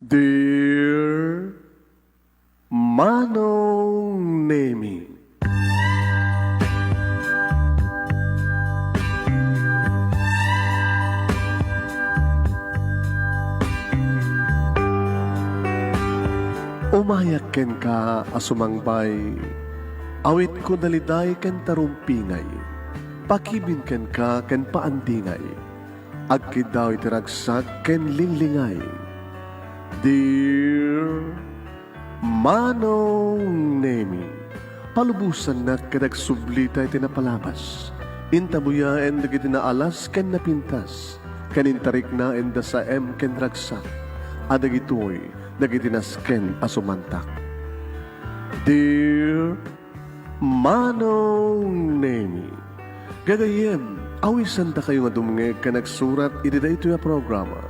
Dear Manong Nemi, umayak ken ka asumangbay, awit ko daliday ken tarumpingay, pakibin ken ka ken paandingay, agkid daw itiragsak ken linlingay. Dear Manong Nemi, palubusan na kadagsublita iti napalabas, intabuya en dagiti naalas ken napintas, kanintarik na en da sa ken ragsak, adagitoy dagiti nasken asumantak. Dear Manong Nemi, gagayem, awisan ta kayo nga dumngeg ka nagsurat iti daytoy a programa.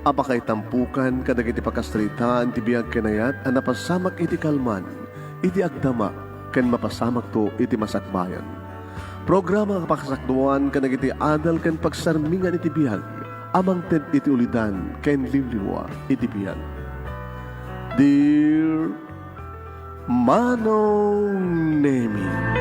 Apakay tampukan kadag iti pakastritaan ti biyag kanayat a napasamak iti kalman, iti agdama, ken mapasamak to iti masakbayan. Programa kapakasakduan kadag iti adal ken pagsarmingan iti biyag, amang ted iti ulidan ken liwliwa iti biyag. Dear Manong Nemi,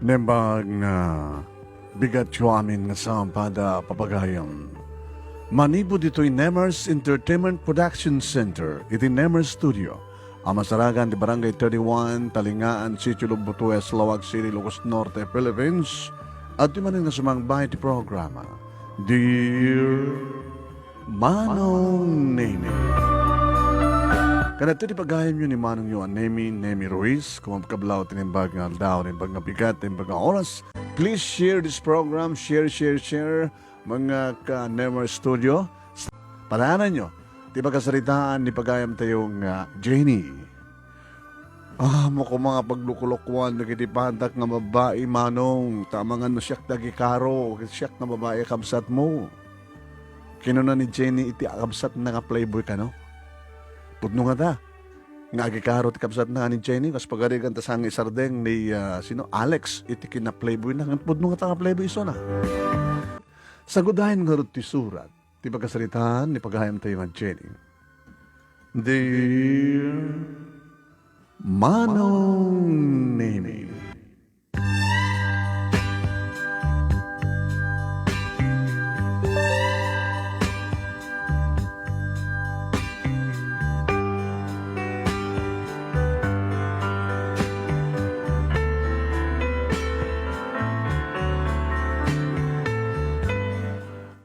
Nembag na bigat yo amin nga sampada papagayam. Manibo dito'y Nemers Entertainment Production Center, iti Nemers Studio. Amasaragan di Barangay 31, Talingaan, Sitio Lugbutuya, Salawag City, Ilocos Norte, Philippines. At di manin nga sumangbay ti programa. Dear Manong Nemi. Kanat iti pagayam yun ni Manong yun, Nemi Ruiz, kung mapakablaw tinimbag nga aldaw, tinimbag nga bigat, tinimbag nga oras. Please share this program, share, mga ka-Nemer Studio. Palahanan nyo, di pagkasaritaan ni pagayam tayong Jenny. Mo ko mga paglukulokwan, nagitipantak nga babae, Manong, tamangan no siyak dagikaro, siyak nga babae kabsat mo. Kinuna ni Jenny, iti kabsat na nga playboy ka, no? Pudno nga ta. Nga agikaro ti kabsat na ni Jenny, kas pagarigan ta sang isardeng ni Alex, iti kina playboy na. Pudno nga ta nga playboy iso na. Sagudahin nga rin ti surat, ti pagkasalitaan, ni paghayam tayo nga Jenny. Dear Manong Nemi,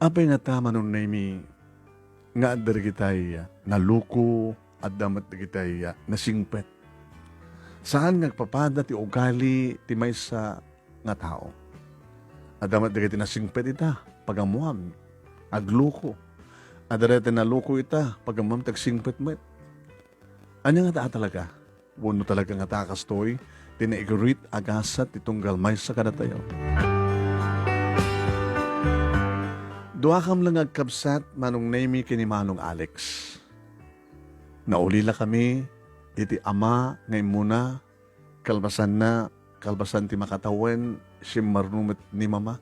apay nga tama nung Nemi, nga adar kitay naluko at damat kitay nasingpet. Saan nagpapada ti ugali ti may sa nga tao? At damat kitay nasingpet ita, pagamuam, agluko. Adare ti naluko ita, pagamuam tagsingpet met. Anya nga taa talaga? Wano talaga nga takastoy, tinaigurit agasat itong galmay sa kadatayo. Dua kam lang agkabsat Manong Nemi kini Manong Alex. Naulila kami, iti ama ngay muna, kalbasan ti makatawen, marnumit ni mama.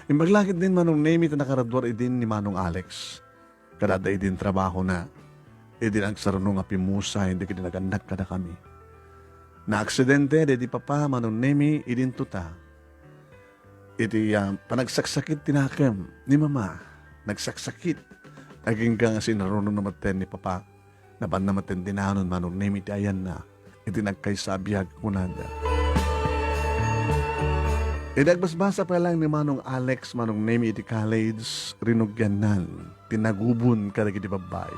Imbaglakit din Manong Nemi ti nakaradwar idin ni Manong Alex. Kadada idin trabaho na, idin ang sarunong apimusa, hindi kinaganak kada kami. Na aksidente, di papa Manong Nemi, idin tuta. Iti panagsaksakit tinakem ni mama. Nagsaksakit. Naging ka nga sinarunong namaten ni papa. Naban namaten dinanon Manong Nemi ti ayan na. Iti nagkaysabiyag kunada. Nagbasbasa pa lang ni Manong Alex, Manong Nemi iti college, rinugyanan, tinagubon kada iti babae.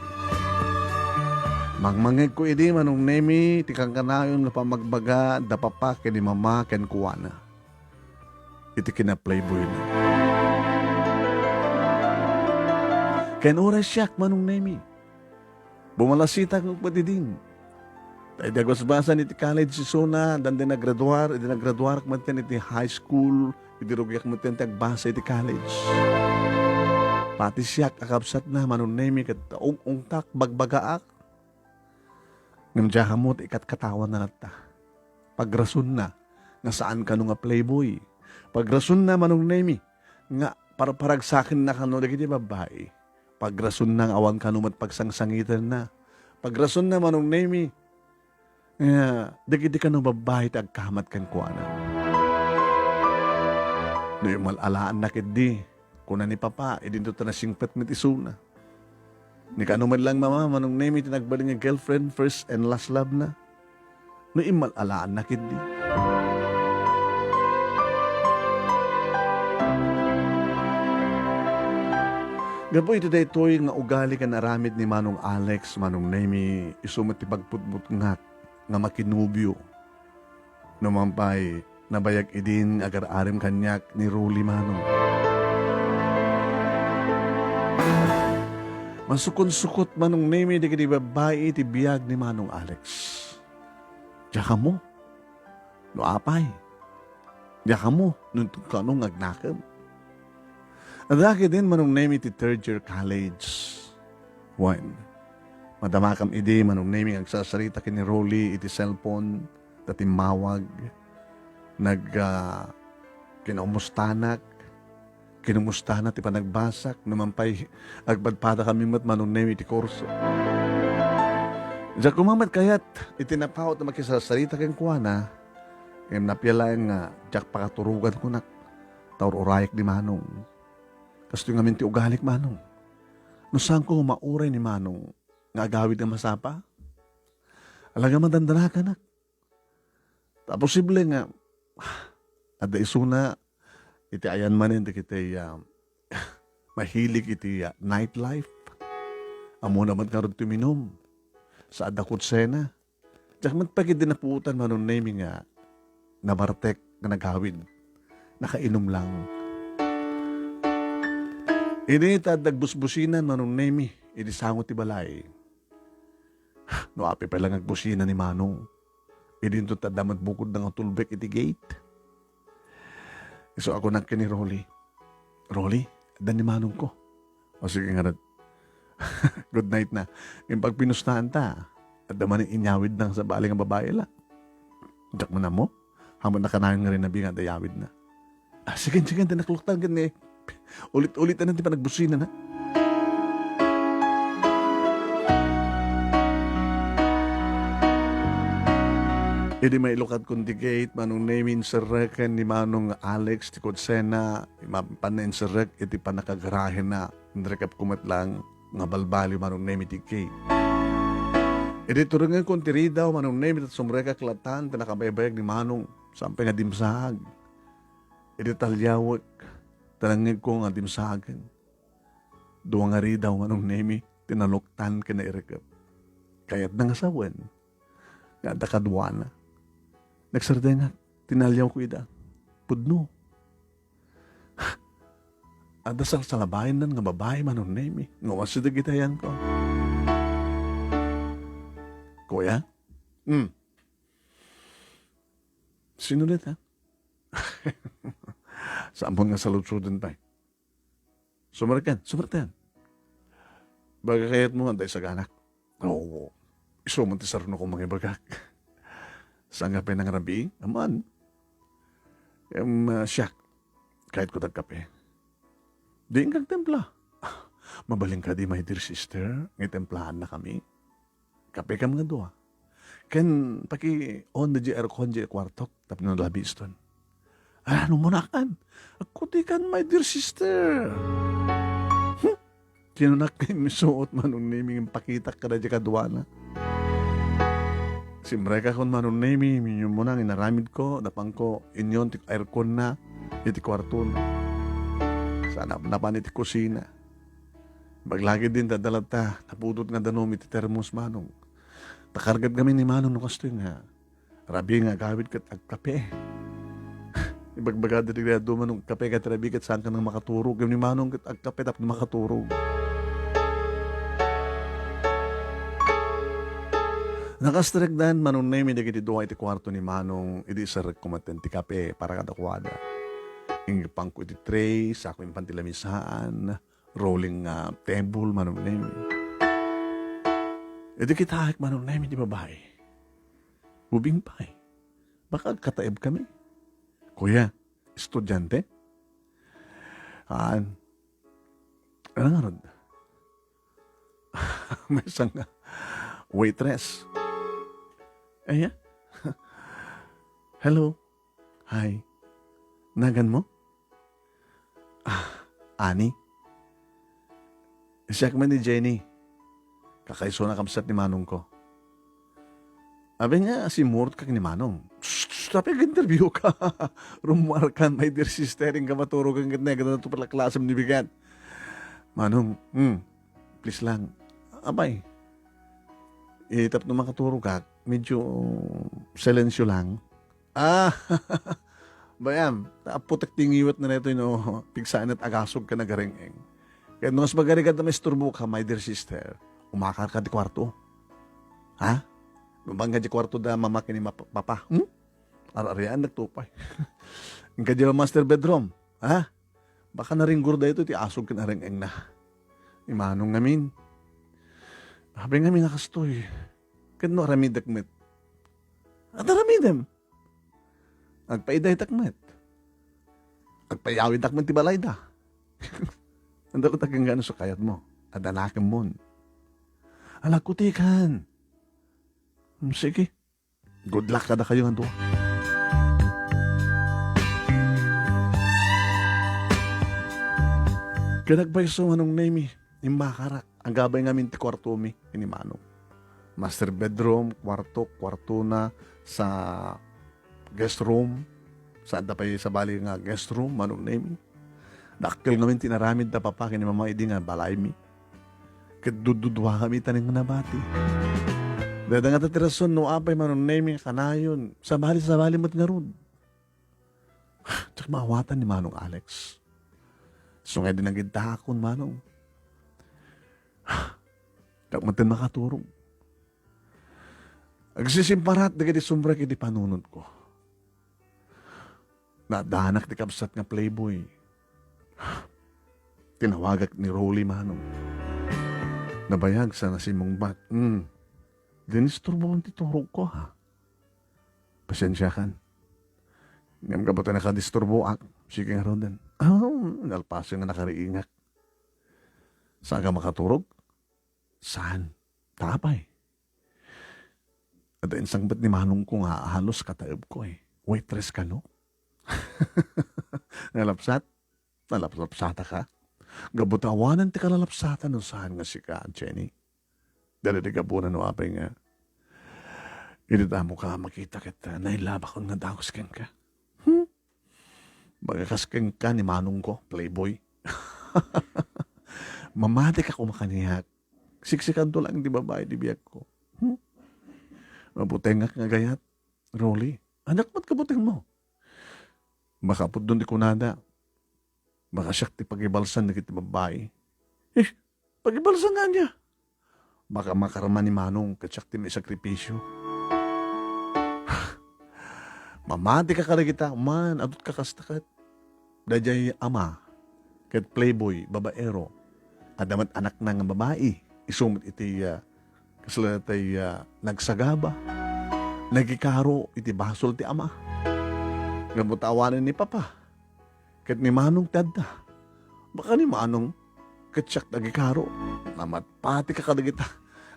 Mangmangeg ko iti Manong Nemi, ti kang kanayon nga pamagbaga, dapapa ken ni mama ken kuwana. Iti kina-playboy na. Ken oras siyak Manong Nemi. Bumalasita kong patidin. Tayo dagwasbasan iti college si Sona, dan din nagraduar kamaten iti high school, iti rugyak kamaten iti agbasa iti college. Pati siyak akabsat na Manong Nemi kat ungtak bagbagaak. Ngam jahamot ikat katawan na nata. Pagrasun na, nga saan ka nga playboy. Pagrason na manong nemi, nga parag sa akin na kano dagiti babae. Pagrason na awan kanumat pagsangsangitan na. Pagrason na manong nemi, nga dagiti kano babae agkamat kan kuana. No yung malalaan na kidi, kuna ni papa, idinto ta na singpet mit isuna. Ni kanuman lang mama, manong nemi tinagbaling nga girlfriend, first and last love na. No yung malalaan na kidi. Gapo ito daytoy nga ugali kan aramid ni Manong Alex, Manong Nemi, isumat ti pagputbut nga makinubyo. Numampay, nabayag idin agar arim kanyak ni Ruli Manong. Masukon-sukot Manong Nemi di kadi babae ti biyag ni Manong Alex. Diya mo, no apay. Diya mo, nung kanong agnakam. Nadaki din Manong Nemi ti third year college. One. Madamakam idi Manong Nemi agsasarita kini Rolly iti cellphone dati mawag. Kinumustanak. Kinumustanak ti panagbasak. Numampay agbadpada kami mat Manong Nemi iti kurso. Diya kumamat kayat itinapawat na makisasarita kang kuwana. Ngayon napialayan nga diyak pakaturugan ko nak. Taur urayak di Manong. Kasto yung ti ugalik Manong. No saan ko mauray ni Manong nga agawid ang masapa? Alaga madandana ka na. Tapos posible nga, ada isuna, iti ayan manin, kita mahilig iti nightlife. Amo naman karod tuminom. Sa adakot sena. Diyak magpagid din na puutan Manong Nemi nga, nabartek nga nagawid. Nakainom lang. Ini nagbusbusinan Manong Nemi, ini sangot ti balay. No api pa lang agbusinan ni Manong. Ini ito tadamat bukod ng tulbek iti gate. So ako nagka ni Rolly. Rolly, dan ni Manong ko. O sige nga good night na. Yung pag pinustahan ta, at naman inyawid na sa baling ang babae lang. Diyak mo na mo, hamon na kanayon nga rin na bingat ayawid na. Sige, nakluktan ka ni. Ulit-ulit na natin pa nagbusina na. Idi may ilukat kundi gate, Manong Nemi inserrekan ni Manong Alex, ti Kutsena, mapanin inserrek, iti pa nakagarahin na, nrekap kumat lang, nga balbali Manong Nemi ti gate. Idi turingan kundi ridaw, Manong Nemi, tat sumreka klatan, tinakabaybayag ni Manong, sampai nga dimsahag. Idi talyawak, tanangin ko nga dimsagan. Duwa nga ri daw Manong Nemi, tinaluktan ka na irekap. Kaya't nangasawan, nga dakadwa na. Nagsarday nga, tinalyaw ko ida. Pudno. Adasal sa labayan nan nga babae Manong Nemi, nga wasidag itayan ko. Kuya? Sinulit ha? Saampon nga salutsudan pa. Sumarkan. Baga kayat mo, anday sa ganak. Oo, isuman ti sarno kong mga bagak. Saan nga ng rabi? Aman. Siyak. Kahit ko tagkape. Di kag templa. Mabaling ka di, my dear sister. Ngay templahan na kami. Kape ka mga dua. Ken, paki on the aircon di kwartok. Tapos nung labis ton. Ano mo na kan? Ako di kan, my dear sister. Kinunak kayo misuot Manong Nemi ng pakita ka na di kadwana. Simreka kon Manong Nemi, minyo mo na, inaramid ko, napang ko, inyon, ti aircon na, iti kwarto na. Sana napan iti kusina. Baglagi din dadalata, naputot nga danom iti termos Manong. Takargad kami ni Manong no kasto nga. Rabi nga gawid kat agkape. Ibagbagada rin do Manong kape kat rabi kat saan ka nang makaturog. Yung ni Manong kat agkape tap na makaturog. Nakastrigdan Manong Nemi na kiti duwa iti kwarto ni Manong iti sarag kumaten ti kape para kadakwada. Ingipang ko iti tray, sako yung pantilamisaan, rolling table Manong Nemi. Iti kitahik Manong Nemi di babae. Ubing pa Baka kataib kami. Kuya, estudyante? Ano nga ron? May isang waitress. Ayan. Hello. Hi. Nagan mo? Ani? Siya man ni Jenny. Kakaiso na kamsat ni Manong ko. Sabi niya, si Mort kag ni Manong. Tapi interview ka. Rumwar ka, my dear sister, yung kamaturo kang ganda. Ganda ito pala klaseng nibigan. Manong, please lang. Abay, itap na makaturo ka, medyo silensyo lang. Bayam, putak tingiwat na neto yun, pigsaan at agasog ka na garing-eng. Kaya nung mas magarigan na may sturbo ka, my dear sister, umakar ka di kwarto. Ha? Bangga di kwarto da mamakin ni papa. Ararian nagtupay. Ang kadya master bedroom. Ha? Baka na rin gurda ito, ti asog ka na ring-eng na. Imanong ngamin. Habi ngamin nakastoy. Kano aramid dakmet. At aramidem. Agpaiday takmet. Agpayawid takmet ti balay da. Ando ko tagang gano'n sa kayat mo. Adanakan mo. Alakutikan. Sige. Good luck kada kayo nga doon. Kanagbayso anong name yung makarak. Ang gabay ngamin ti kwarto mi, inimano. Master bedroom, kwarto na sa guest room. Saan da pa sa bali nga guest room, anong name. Dakil ngamin tinaramid na papa, kini mama idi nga balay mi. Kadududwa kami taning nga nabati. Dada nga tatirason, no apay manong name, kanayon. Sa bali mo't nga rod. Tsak maawatan ni Manong Alex. So nga din ang gintahakon, Manong. Takmatin makaturog. Agsisimparat na gadi sumbra kiti panunod ko. Nadanak di kapsat nga playboy. Tinawagak ni Rolly, Manong. Nabayag sa nasimong bat. Dinisturbo ang titurog ko, ha? Pasensya kan. Ngam ka ba ito nakadisturbo ak? Sige nga ron din. Nalpaso nga nakariingak. Saan ka makaturog? Saan? Tapay. At insang ba't ni Manong ko nga halos kataib ko eh. Waitress ka, no? Nalapsat? Nalapsata ka? Gabutawanan ti kalalapsatan no saan nga si ka, Jenny. Dali di gabunan no apay nga. Inita mo ka makita kita nailaba ko nga dagos keng ka. Magakas keng ka ni Manong ko, playboy. Mamati ka kumakaniyak. Siksikan to lang di babae di biyak ko. Mabuteng nga gayat. Rolly, anak mo't kabuteng mo. Makapot doon di kunada. Makasyak ti pagibalsan na kiti babae. Pagibalsan nga niya. Baka makaraman ni Manong katsak ti may sakripisyo. Mamati ka kada kita, man, adot ka kastakat. Dajay ama, kat playboy, babaero, adamat anak na nga babae, isumit iti kasalatay nagsagaba, nagikaro iti basol ti ama. Ngamutawanan ni papa, kat ni Manong tadda, baka ni Manong katsak nagikaro, namat pati ka kada kita,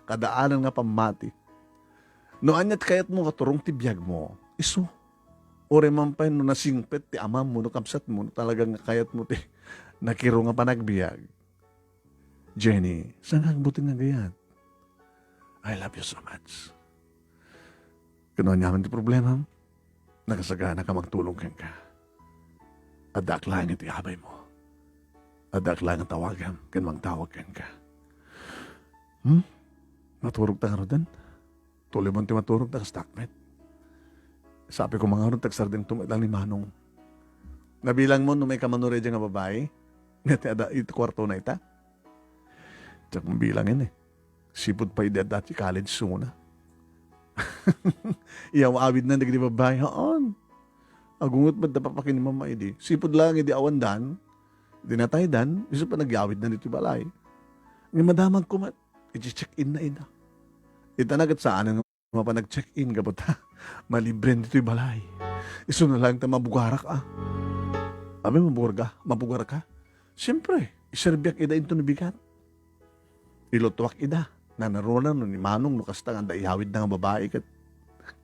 kadaanan nga pamati. No anyat kayat mo katurong ti biyag mo, iso. Ore man pa no nasingpet ti amam mo, no kapsat mo, no talagang kayat mo ti nakiro nga panagbiag. Jenny, saan kang buti nga gayat? I love you so much. Kano naman ti problema, nakasagana ka magtulong kang ka. Adak lang iti abay mo. Adak lang ang tawagan, kan magtawag kang ka. Maturog ta nga rodan? Tuloy mo ti maturog ta ka stakmet. Sabi ko mga ron, tagsarding tumitang ni Manong. Nabilang mo, no may kamanure dyan nga babae, ngati ada ito kwarto na ita. Tsak mong bilangin eh. Sipod pa ida dati college suna. Iyaw awid na nagdi babae, haan. Agungot ba dapapakin ni mama idi. Sipod lang idi awandan, dinatay dan, iso pa nagyawid na dito balay. Ngayon madamag kumat, i-check-in na ida. Itanagat saan ang pa nag-check-in ka ta. Malibren dito'y balay. Iso na lang ta mabugarak ah. Abi, mabugar ka. Siyempre, iserbiak ida ito nabigat. Ilotwak ida. Na naroon ni Manong no kasta nga daihawid na nga babae kat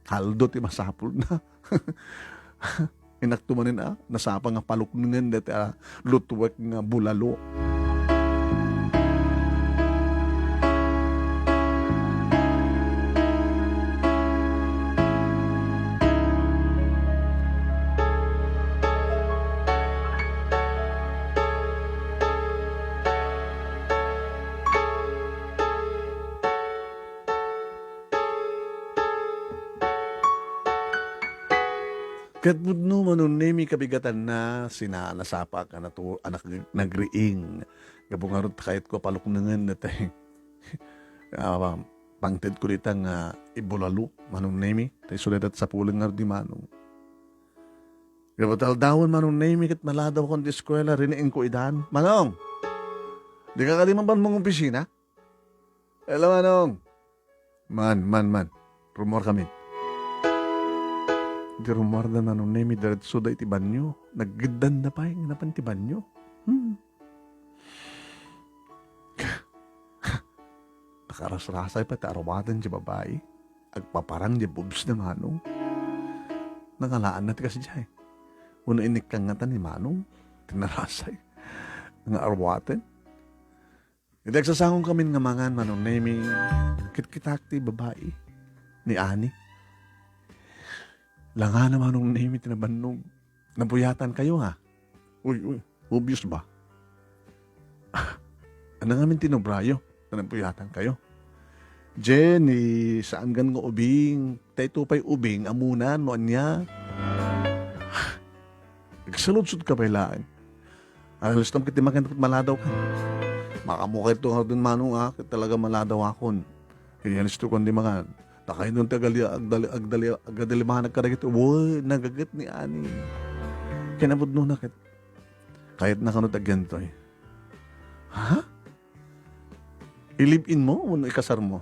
kaldo ti masapul na. Inaktumanin nasapa nga paluknungan dati lutwak nga bulalo. Katbudno manunemi kabigatan na nasapa ka na to anak nagriing. Gabungarot kahit ko paluknungan natay. Pangted ko ditang ibulalo manunemi. Tay sulit at sa pulang nga di manong. Gabatal dawon manunemi kat maladaw kong di eskwela riniing ko idan. Manong! Di ka kaliman ba mong opisina? Hello Manong! Man. Rumor kami. Di rumor na nanunemi diretso da iti banyo. Naggidan na pa yung napan ti banyo. Nakaras-rasay pa tarawatan di babae. Agpaparang di bubs na Manong. Nangalaan na ti kasi dyan. Una inikangatan ni Manong. Tinarasay. Nga arwatan. Hindi agsasangong kami nga mangan manunemi. Kit-kitak ti babae. Ni Ani. Langa naman nung name tinabannog. Nabuyatan kayo ha? Uy, obvious ba? Ano nga min tinobrayo na nabuyatan kayo? Jenny, saan gan nga ubing? Tayo pa'y ubing, amunan, noan niya. Nagsaludsod ka pa'y Alas tam kiti makin maladaw ka. Makamukha ito nga dun Manong talaga maladaw akon. Kinianis ito kundi mga takay nun agdalimahan nagkaragit. Uy, nagagat ni Ani. Kinabod nun nakit. Kahit nakanot agyan to eh. Ha? I-live-in mo o ikasar mo?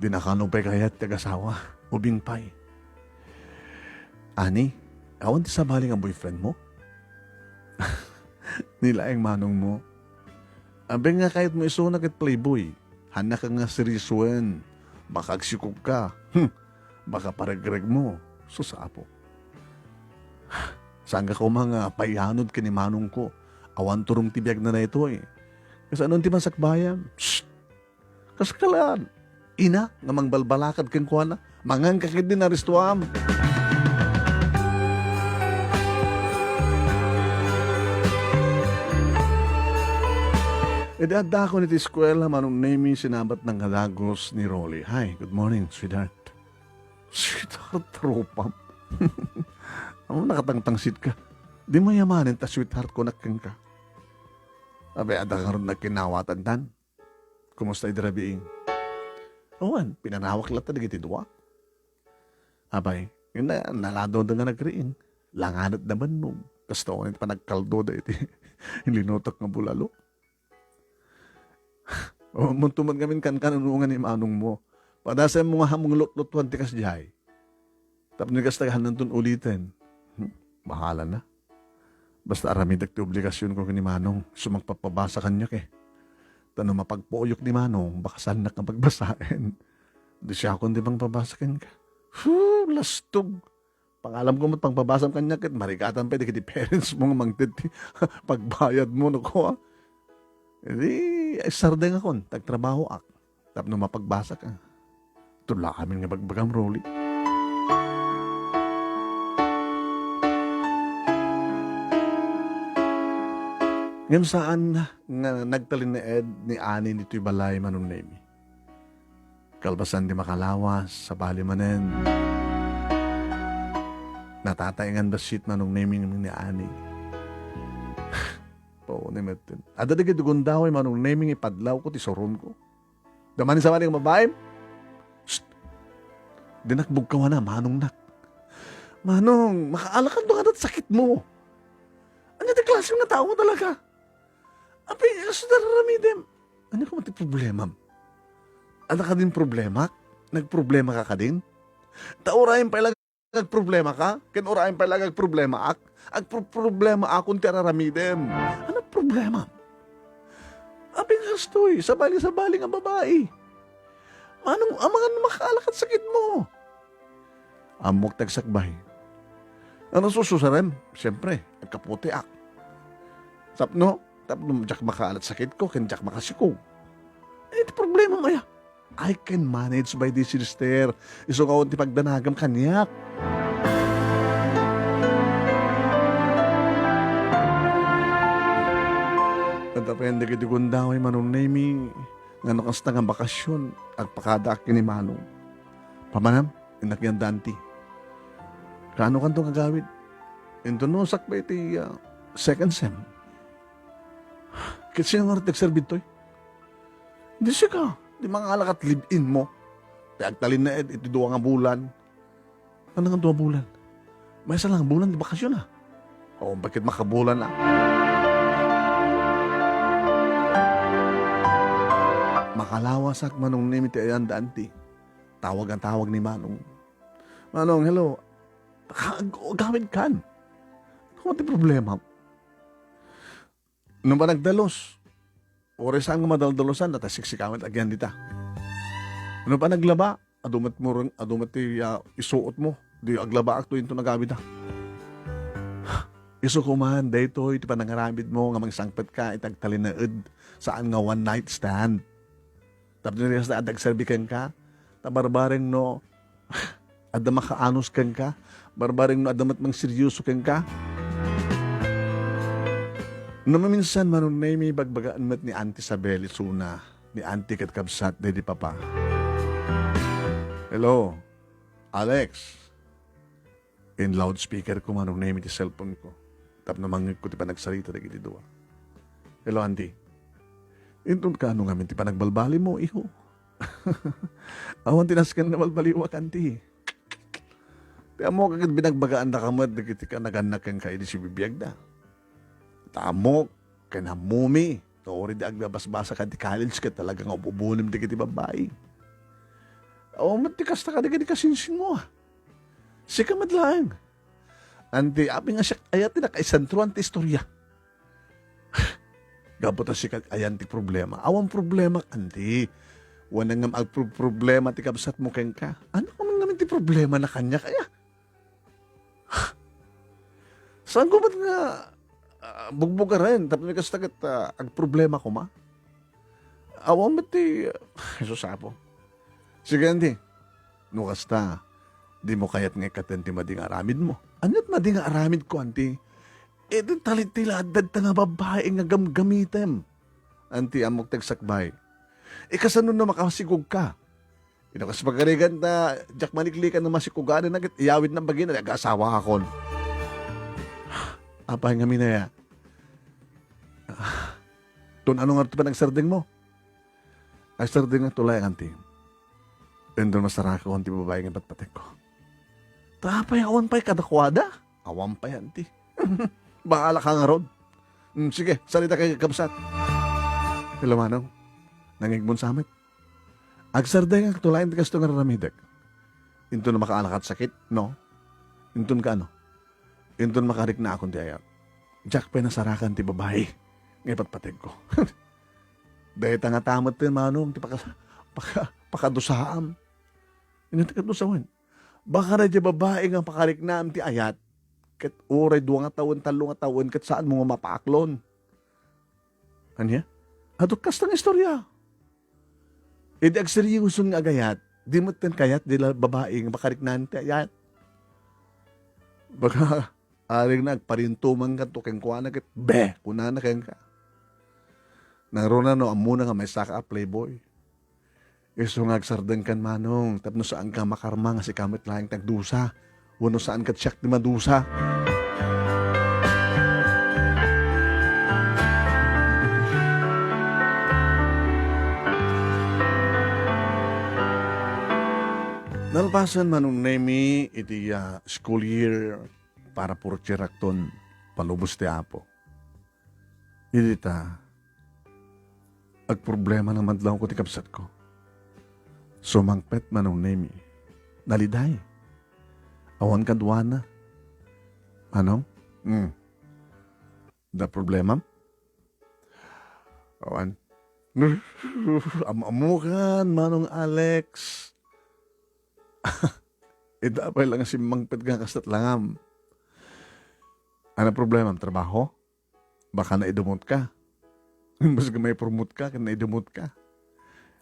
Di nakanong pa'y kayat tagasawa. Ubing pa'y. Ani, awan ti sabali nga boyfriend mo? Nilaeng Manong mo. Abeng nga kahit mo isunak at playboy. Hanak ka nga seryosuan. Baka agsikog ka. Baka paragreg mo. Susapo. Saan ka ko mga payanod ka ni Manong ko? Awan turong tibiyag na ito eh. Kasi anong ti masakbayan? Shhh! Kaskalaan. Ina, nga mangbalbalakad kang kuha na. Mangang kakid din na ristuam. Edada ko niti eskwela manong naming sinabat ng halagos ni Rolly. Hi, good morning, sweetheart. Sweetheart, tropam. Ano nakatangtangsit ka? Di mo yamanin ta sweetheart ko nakeng ka. Abe, ada ka rin nagkinawatan dan. Kumusta idrabiing? Owan, pinanawak lang talaga iti duwa. Abay, yun na, nalado na nga nagriing. Langanat naman nung. Kasto ko nito pa nagkaldo da iti. Linutok nga bulalo. O, muntuman kami kanunungan ni Manong mo. Padasa mo nga hamong lot-lotuan ti kasjay. Tapos nagkastagahan nantun ulitin. Bahala na. Basta aramidag ti obligasyon ko ni Manong. Sumagpapabasa kanya ke. Tano mapagpoyok ni Manong, baka sanak ang pagbasahin. Di siya akong di bang pabasakin ka. Lastog. Pangalam ko mo't pangpabasam kanya ket marikatan pa di kiti parents mo nga mangtid pagbayad mo no ko. Di sardeng ako, tagtrabaho ak. Tapno mapagbasa ka. Tula kami nga bagbagam Rolly. Ngayon saan nga nagtalin ni Ed ni Ani nito'y balay manunemi. Kalbasan di makalawas sa bali manen. Natataingan basit manunemi ni Ani. Oo, nimetin. Ada di kidugon daw ay manunemi ipadlaw ko ti soron ko. Damanin sa maling mabayim. Shhh! Dinakbog ka na, Manong nak. Manong, makaalakan doon ka sakit mo. Ano di klase nga tao talaga? Api, kaso nararamidem. Ano ka mati problema? Ano ka din problema? Nagproblema ka din? Taurahin pa ilang Nagproblema ka? Ken orayan pa lang problema ak. Problema akong tiraramidem. Ano problema? Abing hastoy, sabali-sabali nga babae. Anong ang mga makalakat sakit mo? Amok tagsakbay. Ano sususarem? Siyempre, nagkaputi ak. Tapno, jak makaalat sakit ko, ken jak makasiko. Ito problema maya. I can manage by this sister. Iso ka ti pagdanagam kanyak. Katapende kiti kundaway manunay nga nakasta nga bakasyon ag pakadak ni Manong. Pamanam, inakyan danti. Kano kanto nga gawid? Ito no, sakbay ti second sem. Kasi nga nagserbitoy. Di siya ka. Di mga alakat live-in mo. Agtalin na iti 2 nga bulan. Ano nga 2 bulan? May isa lang bulan, di bakasyon na. O, bakit makabulan na? Makalawasak manong nimi ti ayan daanti. Tawag ang tawag ni Manong. Manong, hello. Gawin kan. Ano ti problema? Nung ba nagdalos? Ores ang madaldalosan at siksikamit agyan dita. Ano pa naglaba? Adumat ti isuot mo. Di aglaba akto into nagabid na. Isu kuman, dayto iti panangaramid mo nga mangsangpet ka itagtalin na saan nga one night stand. Tapos nila sa adagserbikan ka, tabarbareng no, ada makaanos kan ka, barbareng no adamat mang seryoso kan ka. Namaminsan manunay may bagbagaan mat ni Auntie Isabel Isuna, ni Auntie Katkabsat, dedi papa. Hello, Alex. In loudspeaker ko manunay may ti cellphone ko. Tap namang ko ti pa nagsarita na giti duwa. Hello, Auntie. Intun ka ano nga ti pa nagbalbali mo, iho. Awan tinaskan na balbaliwak, Auntie. Tiyan mo kagad binagbagaan na kamad, nagiti ka naganak kang kaili si bibiyag na. Tamok, kanamumi, kaori di agbabas-basa ka di college ka talagang ububunim di kiti babae. Matikas na ka di kasinsin mo. Sika madlang. Anti, abi nga siya, ayat na kaisantruan ti istorya. Gabot na siya ayan ti problema. Awang problema, anti. Wanang nga problema ti kabsat mo keng ka. Ano kamang namin ti problema na kanya kaya? Saan ko ba't nga bugbog ka rin? Tapos may kastagat ag problema ko ma? Awang ba't ti susapo? Sige, anti. Nukasta. Di mo kayat nga ikatenti mading aramid mo. Ano't mading aramid ko, anti? Di talit-tiladad ta nga babae nga gamgamitem. Anti, amok tagsakbay. Kasano na makasigog ka? Inakas pagkarigan na jak maniklikan na masikuganan na iyawid ng bagay na nag-asawa akon. Apay nga minaya. Tun ano nga ito pa nagsarding mo? Ay sarding nga tulay, anti. Endon masaraka ko, anti babae nga patpatek ko. Tapay awan pa'y kadakwada. Awan pa'y, anti. Bahala ka nga ron. Sige, salita kay kabsat. Hello, Manong. Nangigbon sa amin. Agsarday nga tulayan ti kasto nga raramidek. Into na makaalakat sakit, no? Intun ka ano? Intun makarik na akong ti ayat. Jack pa nasarakan ti babae. Ngay patpateg ko. Dahil nga tamat ti Manong, ti pakadusaam. Inati kadusawan. Baka na di babae nga pakarik na ti ayat. Kat uray 2 nga taon, 3 nga taon, kat saan mo nga mapaaklon. Anya? Adot kastang istorya. E di agseryoson nga agayat, di mo ten kayat, di la babae nga pakarik na ti ayat. Baka aring nagparintuman ka to keng kuha na kat, kuna na keng ka. Naroon na no, amuna nga may saka playboy. Iso nga agsardeng kan Manong, tapno saan ka makarma nga si kamit lahing tagdusa. Wano saan ka tiyak di madusa. Nalpasan Manong Nemi iti school year para purchirakton palubos ti Apo. Iti ta, ag problema naman lang ko ti kapsat ko. Sumangpet Manong Nemi, naliday. Awan ka duwana. Ano? Da problema? Awan. Amukan, manong Alex. Idapay lang si mangpet nga kastat langam. Ano problema? Trabaho? Baka naidumot ka. Mas may promote ka, kaya naidumot ka.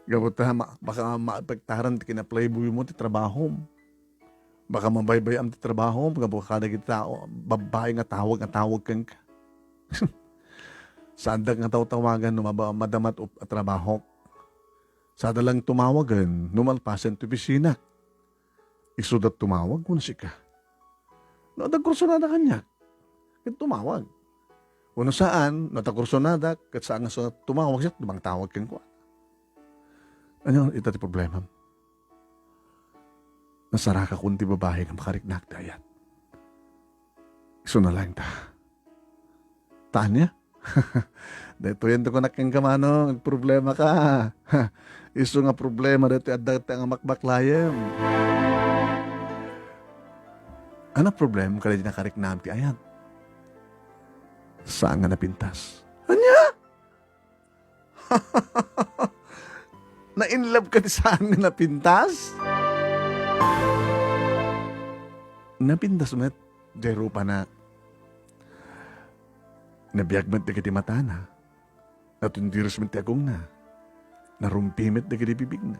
Gabot baka maapektaran ti kina-playboy mo ti trabaho. Baka mabaybay ang ti trabaho. Baka kada tao, babae nga tawag kang ka. Sada nga tawagan no madamat at trabaho. Sada lang tumawagan, numalpasan ti opisina. Isudat tumawag kung si ka. Natagkursunada kanya. Kaya tumawag. Una saan, natakursunada, kat saan nga tumawag siya, dumang tawag kang kwa. Ano, ito ti problema. Nasara ka kung ti babae nga makariknak dayat. Iso na lang ta. Tanya? Dito yan ko nakang kamano, problema ka. Iso nga problema dito at dati nga makbaklayem. Ano problem ka na nakariknam ti ayan? Saan nga napintas? Anya? Na-inlove ka ti saan nga napintas? Napintas met, jero pa na. Nabiyag met di kiti mata na. Natundiros met ti agong na. Narumpi met di kiti bibig na.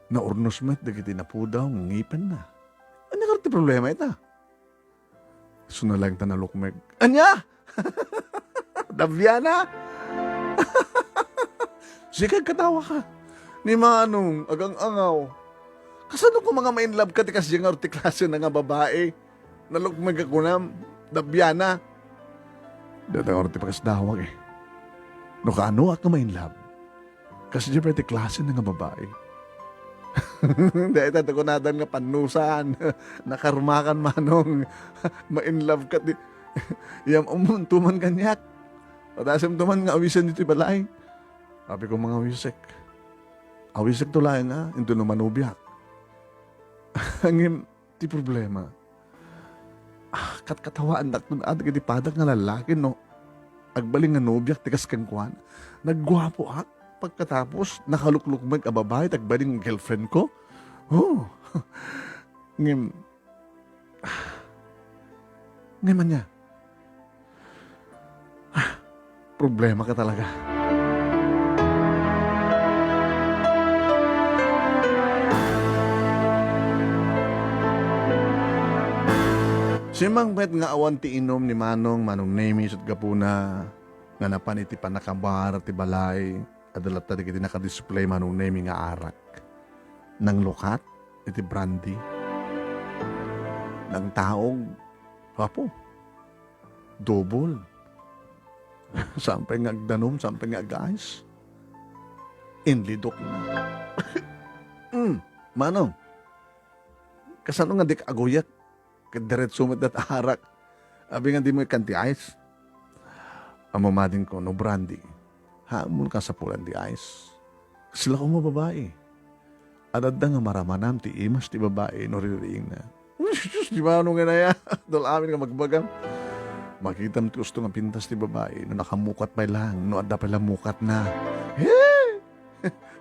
Naurnos met di kiti napudaw, ngipan na. Ano ka ti problema ita? Sunalang tanalukmeg. Anya? Davyana? Sige, katawa ka. Ni manong, agang-angaw. Kasano ko mga ma-inlove ka ti kasi yung artiklasyon na nga babae? Nalukmeg ako na, Davyana. Datang orti pa kasdawag eh. No kaano ako ma-inlove? Kasi yung artiklasyon na nga babae. Dahil tato ko nadan nga panusan. Nakarmakan manong. Ma-inlove ka ti. Iyam umuntuman kanyak. Patasam tuman nga awisan dito balay. Sabi ko mga awisek. Awisek to lang nga. Ito naman ubiyak. Ang ti problema. Katkatawaan na kung adag di padag nga lalaki no. Agbaling nga nobyak tikas kang kuwan. Naggwapo ak. Pagkatapos, nakaluklukmag a babae, tagbaling girlfriend ko. Oh. Ngayon niya. Problema ka talaga. Simang bet nga awan ti inom ni Manong Nemi at Gapuna nga napan iti panakabar ti balay adalat tadi kiti nakadisplay Manong Nemi nga arak nang lukat iti brandy nang taog papo double sampay nga agdanom sampay nga guys inlidok na Manong kasano nga dik agoyat kadiret sumit dat arak abi nga di mo ikanti ice amamadin ko no brandy hamon ka sa pulan di ice sila ko mo babae adad nga maramanam ti imas ti babae no ririing na di ba ano nga na ya dol amin ka magbagam makita mo ti gusto nga pintas ti babae no nakamukat pa lang no adda pala mukat na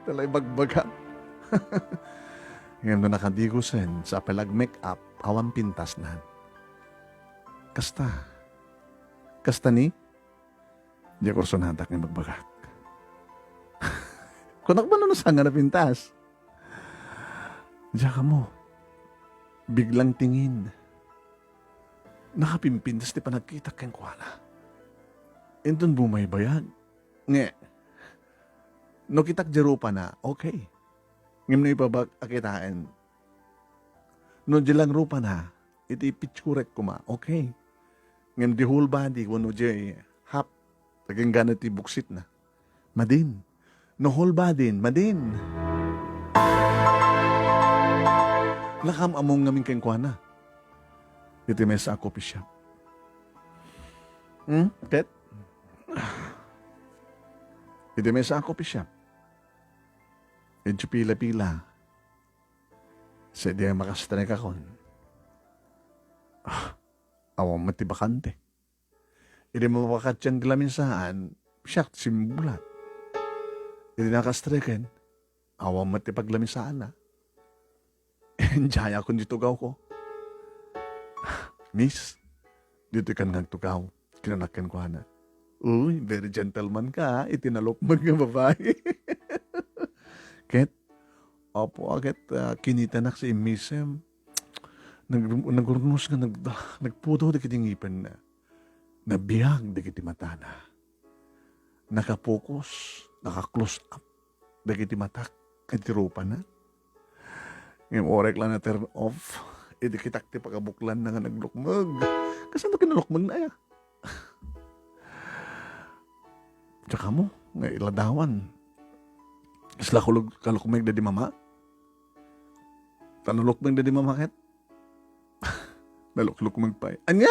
talay bagbagam ngayon na nakadigusen sa palag make-up, awan pintas na. Kasta ni, di ako sonadak ng magbagak. Kunak ba na nga na pintas? Diya ka mo, biglang tingin. Nakapimpintas di pa nagkita kang kuwana. Indun bumaybayag. Nge, no kitak jero pa na, okay. Ngim na ipabag akitain. No jilang rupa na, iti picturek ko ma, okay. Ngim di whole body, wano di hap, taging ganit ti buksit na. Madin. No whole body, madin. Lakam among ngamin keng kwa na. Iti may sa coffee shop. Tet? Iti may sa coffee shop. Medyo pila-pila. Sa diya makastrek akon. Awang matibakante. Hindi mo mapakatsyan kilaminsaan, siyak simbulat. Hindi nakastreken, awang matipaglamisaan na. Enjaya akong ditugaw ko. Miss, dito ka nagtugaw. Kinanakin ko na. Uy, very gentleman ka. Itinalok mga babae. Ket, opo, agad kinitanak si Miss Em. Nagurnos nga, nagputo di kiti ngipin na. Nabiyag di kiti mata na. Nakapokus, naka-close up. Di kiti matak, kiti rupa na. Ngayon, orek lang na turn off. Di kitak ti pagabuklan na nga naglukmag. Kasi ano kinalukmag na ya? Tsaka mo, nga iladawan. Isla kalukmag na di mama. Tanulukmag na di mama ket. Naluklukmag pa eh. Anya!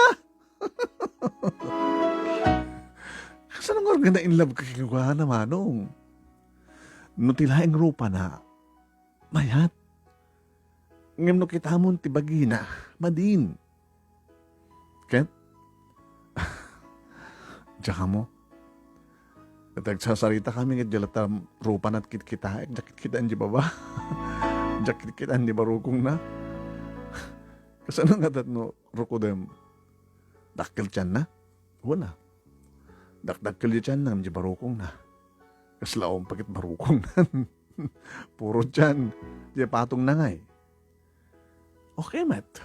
Kasi nang organ na in love ka kikuha na manong. Nutilaing rupa na. Mayat. Ngem no kita mo tibagi na. Madin. Ket? Tsaka mo. At nagsasarita kami ng jalata rupa na kita. Jakit kita hindi ba ba? Jakit kita hindi ba rukong na? Kasi ano nga no, ruko dem, dakil tiyan na? Wala. Dakil tiyan na, hindi barukong na. Kasi laong pagit barukong na. Puro tiyan. Di patong na nga eh. Okay, Matt.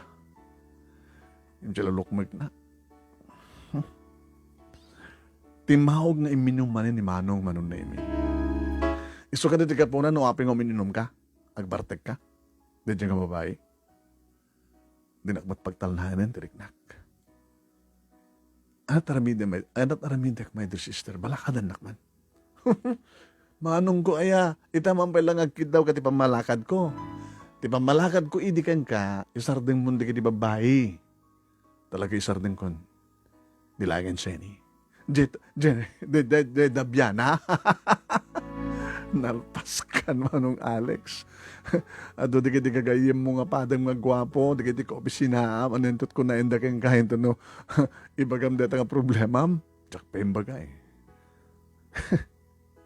Yung lalukmag na. Timahog na iminuman ni Manong Manon na imi. Iso ka dito ka po na, no aping umininom ka? Agbartek ka? Dito ka babae? Dinakmat pagtalnahanan, tiriknak. Anat aramidak, my dear sister, balakadan nakman. Manong ko aya, itamang pa lang agkid daw kati pamalakad ko. Ti pamalakad ko idikan ka, isardeng mundi ka di babae. Talaga isardeng kon. Dilagan siya ni. Dabyana. Nalpaskan manong Alex. Ado di kiti kagayim mo nga padang magwapo, di kiti ko opisinaam, anentot ko na enda kang kahin to no, ibagam deta nga problemam, tsak pa yung bagay.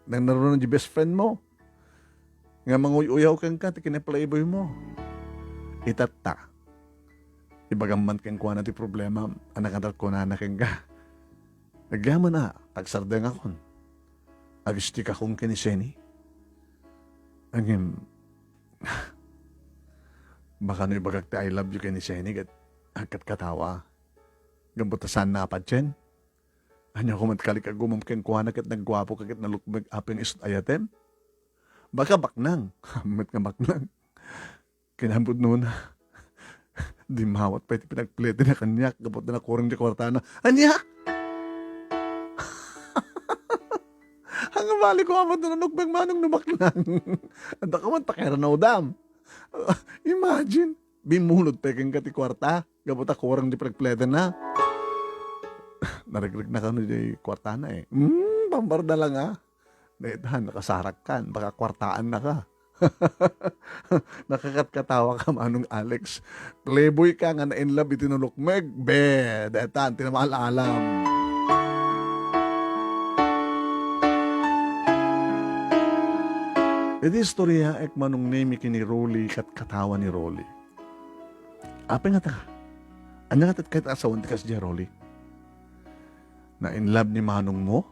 Nang naroon di best friend mo, nga manguyaw kang ka, ti kinaplayboy mo. Itata, ibagam man kang kuha na ti problemam, anak ko na anak kang ka. Nagyaman na, tagsardeng akon. Agistik akong kiniseni. Angin, baka no ibagag ti I love you kiniseni at agkat katawa. Gambutasan na pa dyan. Anya ko matkalik agumam keng kuha na kat nagwapo kakit nalukmag apeng isot ayatem. Baka baknang. Mat nga baknang. Kinambod noon. Di mawat pa iti pinagplete na kanyak. Gabot na nakurang di kwartana. Anya! Hanggang bali ko amat na nanukbang manong numaklang. Anda ka man takera dam. Imagine, bimulod pa kang kati kwarta. Gabot ako orang di pregplete na. Narigrig na ka no di kwarta na eh. Pambarda lang ah. Naitahan, nakasarak kan. Baka kwartaan na ka. Nakakatkatawa ka manong Alex. Playboy ka nga na in love itinulukmeg. Be, detan, tinamaalam. Iti istorya ek manong nemi kini Rolly kat katawa ni Rolly. Apa nga ta? Anya nga kahit asawan ti kasya Rolly? Na in love ni manong mo?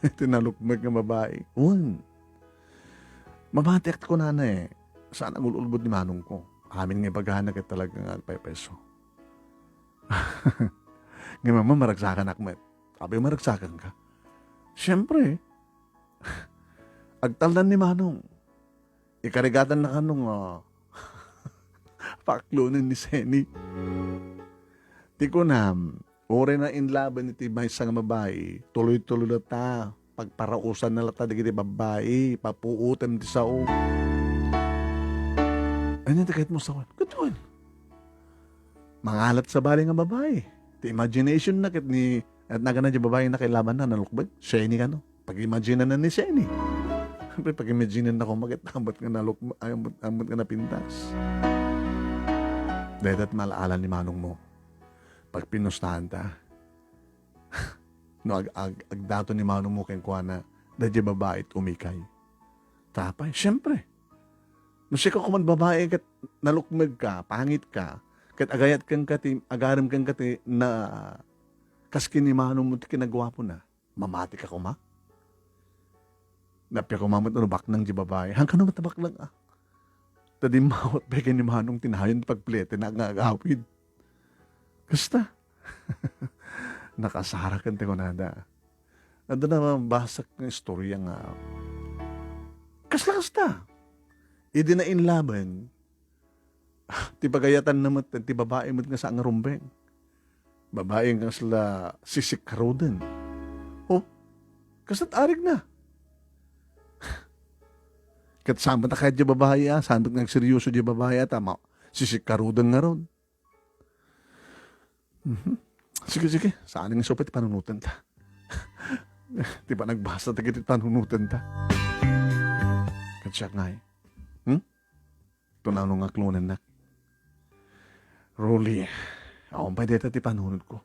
Tinalukmag nga babae. Mamatik ko na eh. Saan ang ululbod ni manong ko? Amin nga bagahan na kahit talagang alpay-peso. Nga mama maragsakan akmet. Sabi maragsakan ka. Siyempre. Agtaldan ni manong. Ikarigatan na kanong paklunan ni Seni. Di ko na, ore na in love ni Tibay sa babae, tuloy-tuloy na ta, pagparausan na lata di kiti babae, papuutem ti sao. Ano yung kahit mo sawan? Ganoon. Mangalat sa bali nga babae. Ti imagination na kit ni, at naga na di babae na kailaban na, nalukbag, Seni ka no? Pag-imagine na ni Seni. Pag-imagine na ako, ambot nga napintas. Dahil at malaala ni manong mo, pag pinustahan ta, no, agdato ni Manong mo kayong kuha na, dadya babae at umikay. Tapay, syempre. No siya ka kuman babae kat nalukmag ka, pangit ka, kat agayat kang kati, agaram kang kati na kaskin ni Manong mo kinagwapo na, mamati ka kuma. Napya kumamot ano bak nang di babae. Hanggang naman tabak lang ah. Tadi mawat beke ni Manong tinahayon pagplete na ngagawid. Kasta. Nakasara kan te ko nada. Nado na mabasak ng istorya nga. Kasta. Idi na inlaban. Ti pagayatan naman ti babae mo nga sa ang rumbeng. Babae nga sila sisikaroden. Oh, kasta't arig na. Kat saan na kahit di babae saan nang seryoso di babae tama, sisikaroden nga ron. Sige, saan nga supet panunutan ta? Di ba nagbasa ta kitit panunutan ta? Kat siya nga tunanong nga klonan na. Rolly, ako pa dito ti panunod ko.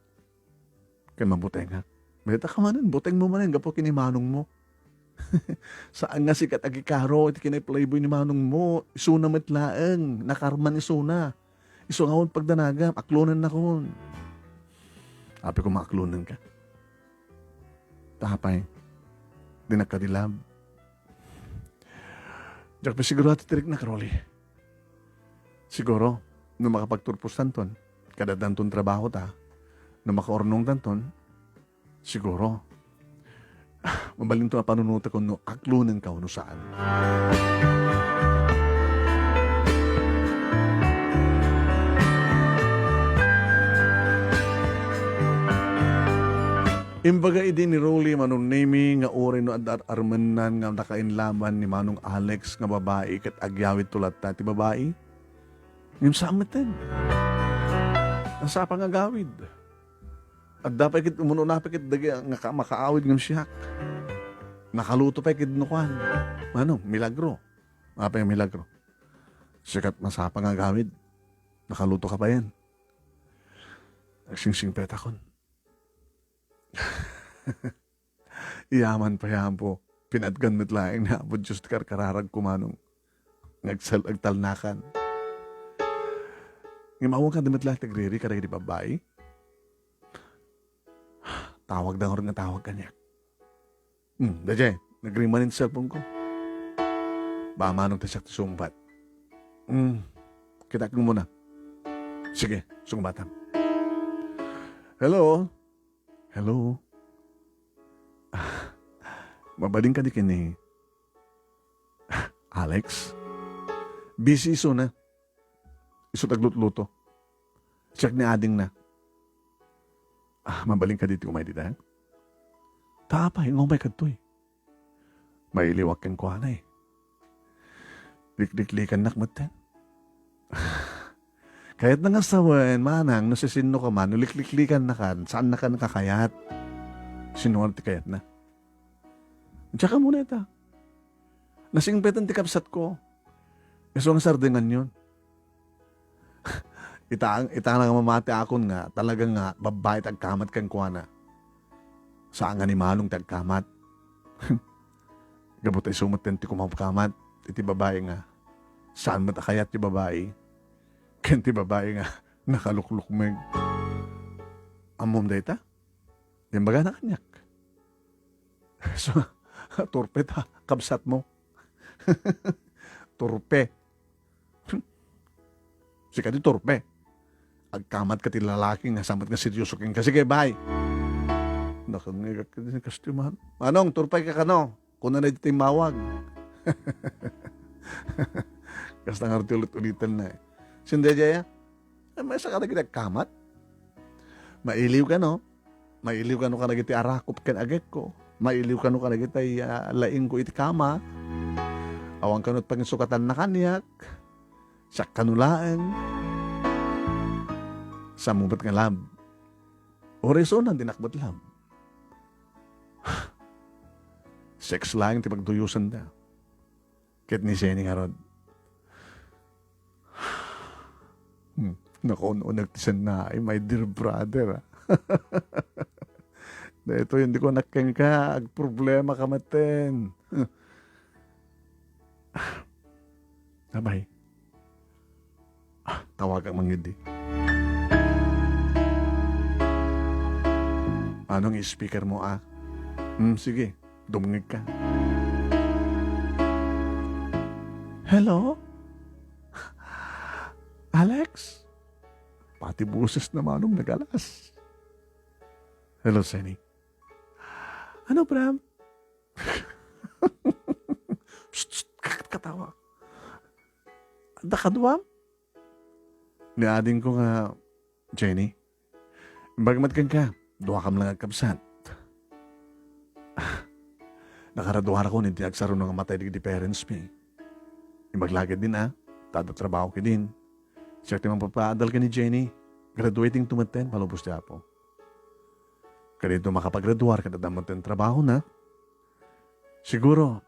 Kaya mabuteng nga. May ka manan, buteng mo manan, gapo kinimanong mo. Saan nga sikat agikaro, iti kinay playboy ni manong mo, iso na matlaang, nakarman iso na. Iso nga hon pagdanagam, aklonan na kon. Api ko maaklonan ka. Tapay, di nagkadilab. Diyak pa siguro ati tirik na karoli. Siguro, nung makapagturpos tanton, kada danton trabaho ta, nung makaornong tanton, siguro, mabalin to na panunuta ko no aklunan ka no saan. Imbaga idi ni Rolly manong name nga uri no adar armanan nga nakainlaman ni manong Alex nga babae kat agyawit tulat ta ti babae. Ngim sa amaten. Nasa pa nga gawid. At dapat kit umuno na pa kit dagi nga makaawid ng siyak. Nakaluto pa kit nukuan. Ano, milagro. Apa yung milagro? Sikat masapa nga gawid. Nakaluto ka pa yan. Nagsing-sing petakon. Iyaman pa yan po. Pinadgan mit laing na abod just kararag kumanong. Agtalnakan. Ngimawang ka damit lahat nagriri ka rin di babae. Tawag na nga tawag kanya. Dajay, nagrimanin sa cellphone ko. Ba manong tasyak ti sumbat. Kita kong muna. Sige, sumbatam. Hello? Mabaling ka di kini. Alex? Busy iso na. Iso taglut-luto. Check ni ading na. Mabaling ka dito kumay dita. Tapay, ngomay ka to eh. May iliwak kang kuha na eh. Liklikan nakmatan. Kahit na nga sawan, manang, nasisino ka man, liklikan na kan, saan na ka nakakayat? Sinuwar ti kayat na. Tsaka muna ita. Nasingpetan ti kapsat ko. Iso ang sardingan yun. Ita nga mamati akon nga, talagang nga, babae tagkamat kang kuha na. Saan nga ni manong tagkamat? Gabot ay sumaten ti kumapkamat. Iti babae nga. Saan matakayat ti babae? Ken ti babae nga nakaluklukmeg. Amom dayta? Yan baga na kanyak. So, turpe ta, kabsat mo. Turpe. Sika di turpe. Agkamat ka ti lalaki nga samat nga seryoso king kasi kay bye. Nakangagak ka din kastimahan. Manong, turpe ka kano? Kuna na dito mawag. Kasta nga rin ulit-ulitan na eh. Sindi jaya, may sa ka na kamat. Mailiw ka no? Mailiw ka no ka na giti arakop ken agek ko. Mailiw ka no ka na giti laing ko iti kama. Awang kanot pangisukatan na kanyak. Siyak kanulaan. Samubat nga lab. Oresonan dinakbat lab. Sex lang ti pagduyusan da. Ket ni Jenny nga rod. Naku, nagtisan na ay my dear brother. Ito hindi ko nakengka, ag problema ka maten. Abay. Tawag ang mangidi. Anong speaker mo sige, dumungig ka. Hello? Alex? Pati buses na manong nagalas. Hello, Senny. Ano, Bram? Kakit katawa. Dakadwam? Niading ko nga, Jenny. Bagamat kang ka, duha kam lang agkabsat. Nakaraduhan ako niti agsaro ng matay di parents me. Imaglagad din tadatrabaho ka din. Siya timang papaadal ka ni Jenny. Graduating tumaten, palubos di apo. Kanito makapagraduar ka na damantin trabaho na. Siguro,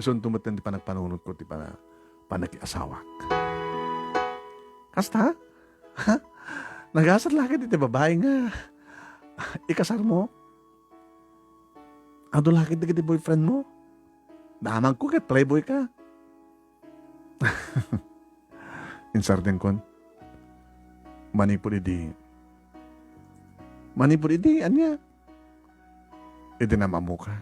isun tumaten di pa nagpanunod ko, di pa na panakiasawak. Kasta? Ha? Nagasat laki di babae nga. Ikasar mo? Ado laki di boyfriend mo? Damang ko kat playboy ka. Insar din kon. Manipur idi, anya. Iti naman mo ka.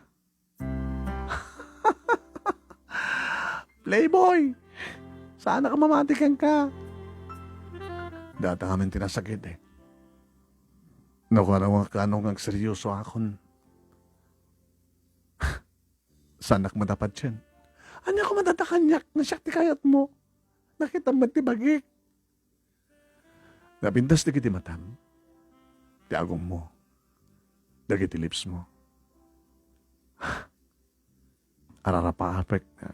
Playboy! Sana ka mamatikan ka? Data kami tinasakit Nakuha ka anong ang seryoso akon. Sanak madapat siyan. Ano ako madatakanyak na siyak ti kayat mo? Nakita mo ti bagik. Napintas di kiti matam. Ti agong mo. Dagiti lips mo. Ararapa-apek na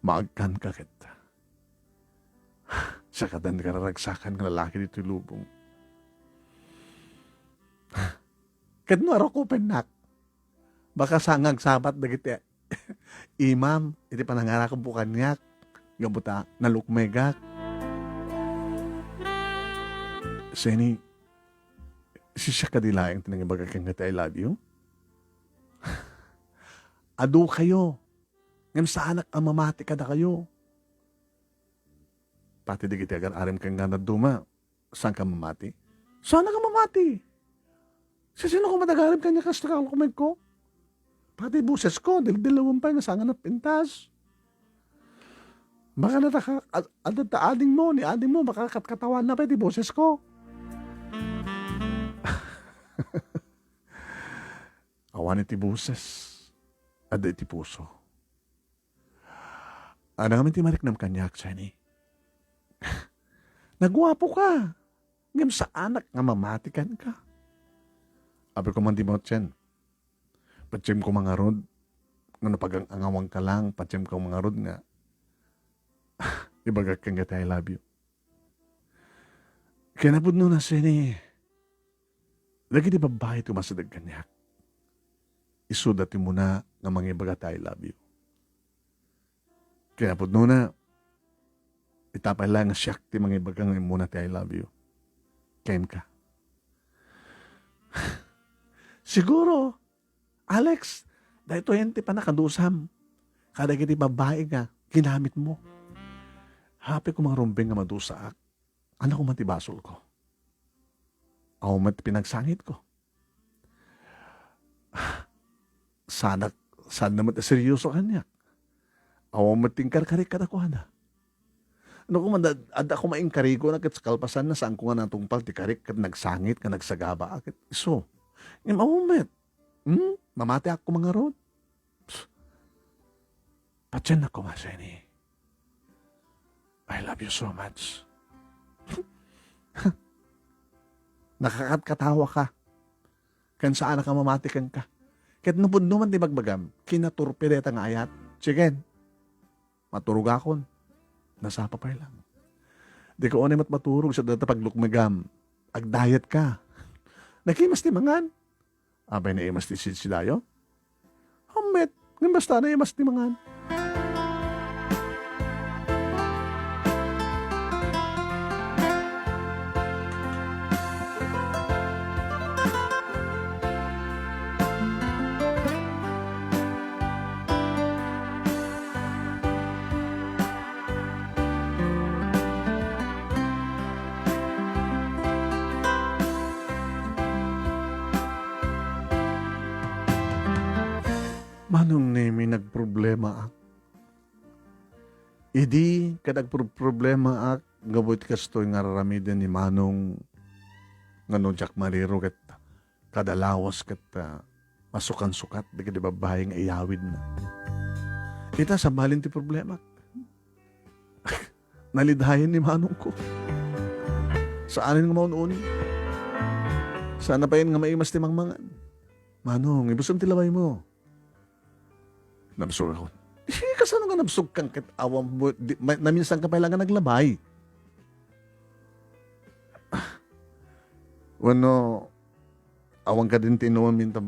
maagkan ka kita. Sa kadan kararagsakan ng lalaki dito lubong. Kadno araw ko penak. Baka sangag sabat dagiti imam, iti panangara ko bukan ngak. Gabuta, nalukmegak. Seni, siya kadilaeng tinangibaga kang nga I love you? Ado kayo. Ngam sa anak ang mamati ka na kayo. Pati di kita agar arim kang nga naduma. Saan ka mamati? Saan ka mamati? Sino ko madagarim kanya kas nakakumig ko? Pati buses ko, dilawang pa nga saan nga napintas. Baka nataka, ading mo, ni ading mo, baka katkatawan na pa di boses ko. Awan iti boses. Ada iti puso. Ano kami ti mariknam kanyak, Jenny? Nagwapo ka. Ngam sa anak nga mamatikan ka. Abi ko man di mo, Chen. Patsim ko mga rod. Nga napagang angawang ka lang, patsim ko mga rod nga. Ibagak kang gata, I love you. Kaya napod nun na, Jenny. Lagi di babae tumasadag kanyak. Isudati mo na nga mga ibagat I love you. Kaya po na, itapay lang nga siyak ti mga ibagang muna ti I love you. Kain ka. Siguro, Alex, dahil 20 pa nakadusam. Kada kiti babae nga, ginamit mo. Happy ko mga rumbeng nga madusaak. Ano ko matibasol ko? Ako pinagsangit ko. Sana naman seryoso kanya. Awa matingkar-karik ka na ko na. Ano ko man, ada ko maingkari ko na kat sa kalpasan na saan ko nga natungpal ti karik kat nagsangit ka nagsagaba akit. So, yung maumet. Mamati ako mga rod. Patyan ako maseni. I love you so much. Nakakatkatawa ka. Kan saan ka mamatikan ka. Kahit napod naman di magbagam, kinaturpideta nga ayat. Sige, maturog akon. Nasapa pa lang. Di ko onim at maturog sa data paglukmagam. Agdayat ka. Nakimas ti mangan. Abay na imas ti sidayo. Hamet, ng basta na imas ti mangan. Manong Nemi nagproblema ak. Idi kadag problema ak gabot kastoy nga raramiden ni Manong ngano Jack Mariro ket kadalawas ket masukan-sukat di babae nga iyawid na. Ita sa balin ti problema. Nalidhayan ni Manong ko. Saan nga maununi? Sana pa yun nga maimas ti mangmangan. Manong, ibusam ti laway mo. Nabsog ako. Kasano nga nabsog kang ket awam mo, naminsan ka pa lang naglabay. Wano, awang ka din tinuman minta,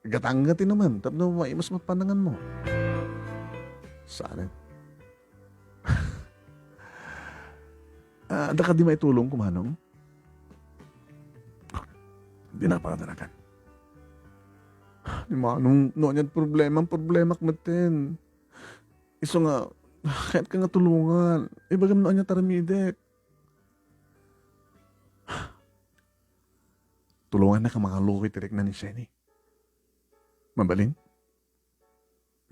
gatang nga tinuman, tapno maimas mapanangan mo. Saan? Da ka di maitulong kumanong? Di napakadarakan. Di manong, no niyan problema kmatin. Iso nga, kahit ka nga tulungan, ibagam na niya taramidek. Tulungan na ka mga luki tirik na ni Seni. Mabaling?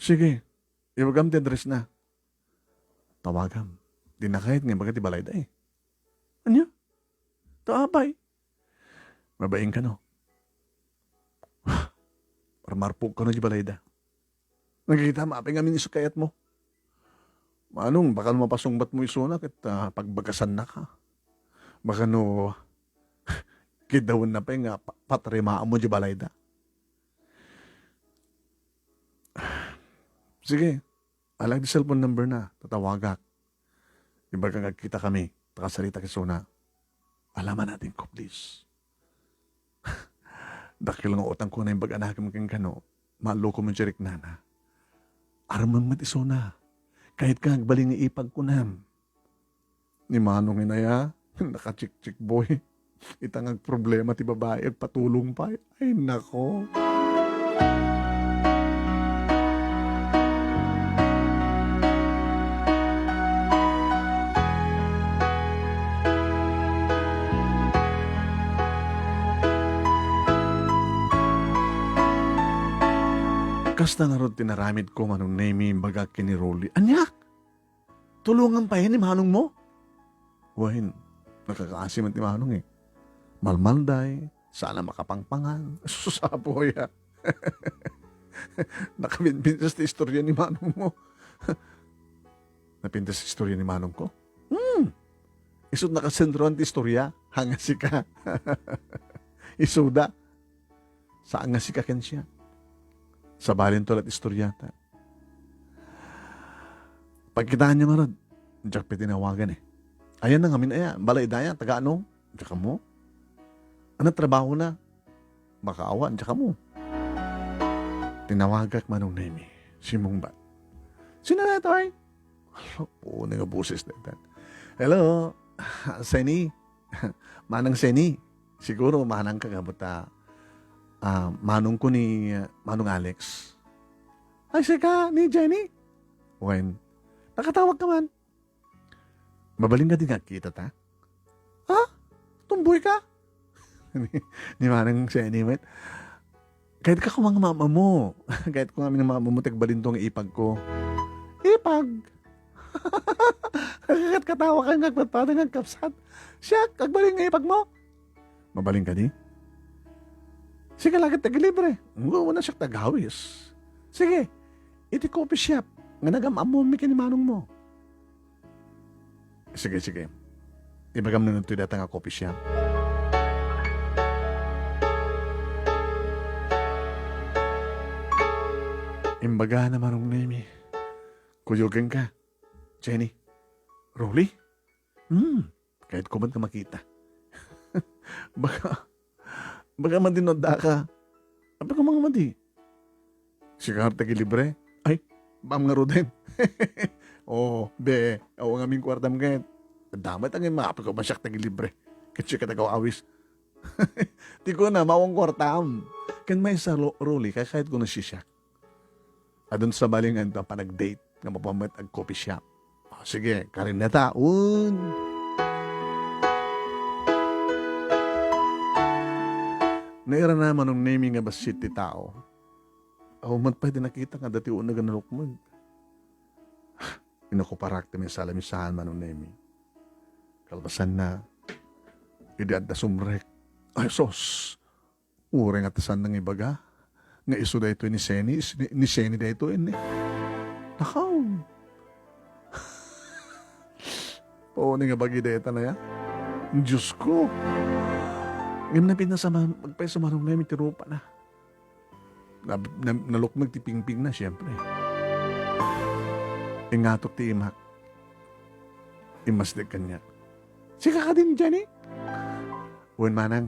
Sige, ibagam ti address na. Tawagam. Di na kahit nga baga ti balay da eh. Anya? Taabay. Mabaing ka no? Para marpog ka no di balay da. Nagkikita maapay nga min isukayat mo. Manong, baka mapasungbat mo isunak at pagbagasan na ka. Baka no, kidawin na pa nga patrimaan mo di balay da. Sige, alag di cellphone number na, tatawagak. Iba kang kita kami, takasarita kisuna. Alaman natin ko, please. Dakil nga utang ko na yung bag-anakam kang kano, maloko mo sirik na na. Aramang matisuna. Kahit kang baling ipag ko nam. Ni Manong inaya, nakachik-chik boy. Itangag problema ti babae at patulong pa. Ay nako. Kasta nga ron tinaramid ko Manong Nemi baga kiniroli. Anyak! Tulungan pa yun ni Manong mo? Wahin, nakakaasim at ni Manong eh. Malmalday, sana makapangpangan. Susapo ya. Nakapintas na istorya ni Manong mo. Napintas istorya ni Manong ko? Isod nakasendroan ti istorya, hanga si ka. Isuda. Saan nga si ka ken siya? Sa balin tol at istoryata. Pagkitaan niya marad, diyak pa tinawagan eh. Ayan na ngamin aya, balay daya, taga ano? Diyak mo. Ano trabaho na? Makaawa, diyak mo. Tinawagak Manong Nemi, si Mungbat. Sino na ito ay? Oo, nga busis na ito. Hello, Seni. Manang Seni. Siguro manang kagabuta. Manong ko ni Manong Alex. Ay, sika, ni Jenny. When? Nakatawag ka man. Mabaling ka din nga kita ta? Ha? Tumboy ka? ni Manong Jenny, man. Kahit ka kumang mama mo. Kahit kung aming mama mo, tagbalintong ipag ko. Ipag? Kakat katawa ka nga, patpatang ang kapsat. Siya, kagbaling nga ipag mo. Mabaling ka di? Sige, lagit tagilibre. Wala siya tagawis. Sige, iti coffee shop. Nga nagamamon mi kinimanong mo. Sige. Ibagam na nito data nga coffee shop. Imbaga na Manong Nemi. Kuyugan ka. Jenny. Rolly? Kahit ko man ka makita. Baka madinoda ka. Apa ka mga madi? Sigar tagilibre? Ay, bam nga roden. Oh, be, awa nga aming kwartam kahit. Damat ang mapa ko masyak tagilibre. Kasi ka tagaw awis. Di ko na, mawang kwartam. Kan may sa Rolly, kahit ko na siya. Adun sa balingan to, pa nag-date, nga mapamat ag coffee shop. Oh, sige, karin na taon. Naira naman ng naming nga basit ti tao. Ako man pa din nakita nga dati una ganalok mo. Inakuparak ti may salamisahan manong Nemi. Kalbasan na, idiad na sumrek. Ay, sos! Ure nga tasan ng ibaga. Nga iso da ito ni Seni. Ni Seni da ito ini. Nakaw! Oo, nga bagi da ito na ya. Diyos ko! Ngayon na pinasama, magpesa manong Nemi, tirupa na. Nalukmag ti pingping na, siyempre. Ingatok ti imak. Imasdig kanya. Sika ka din dyan eh. Uwan manang.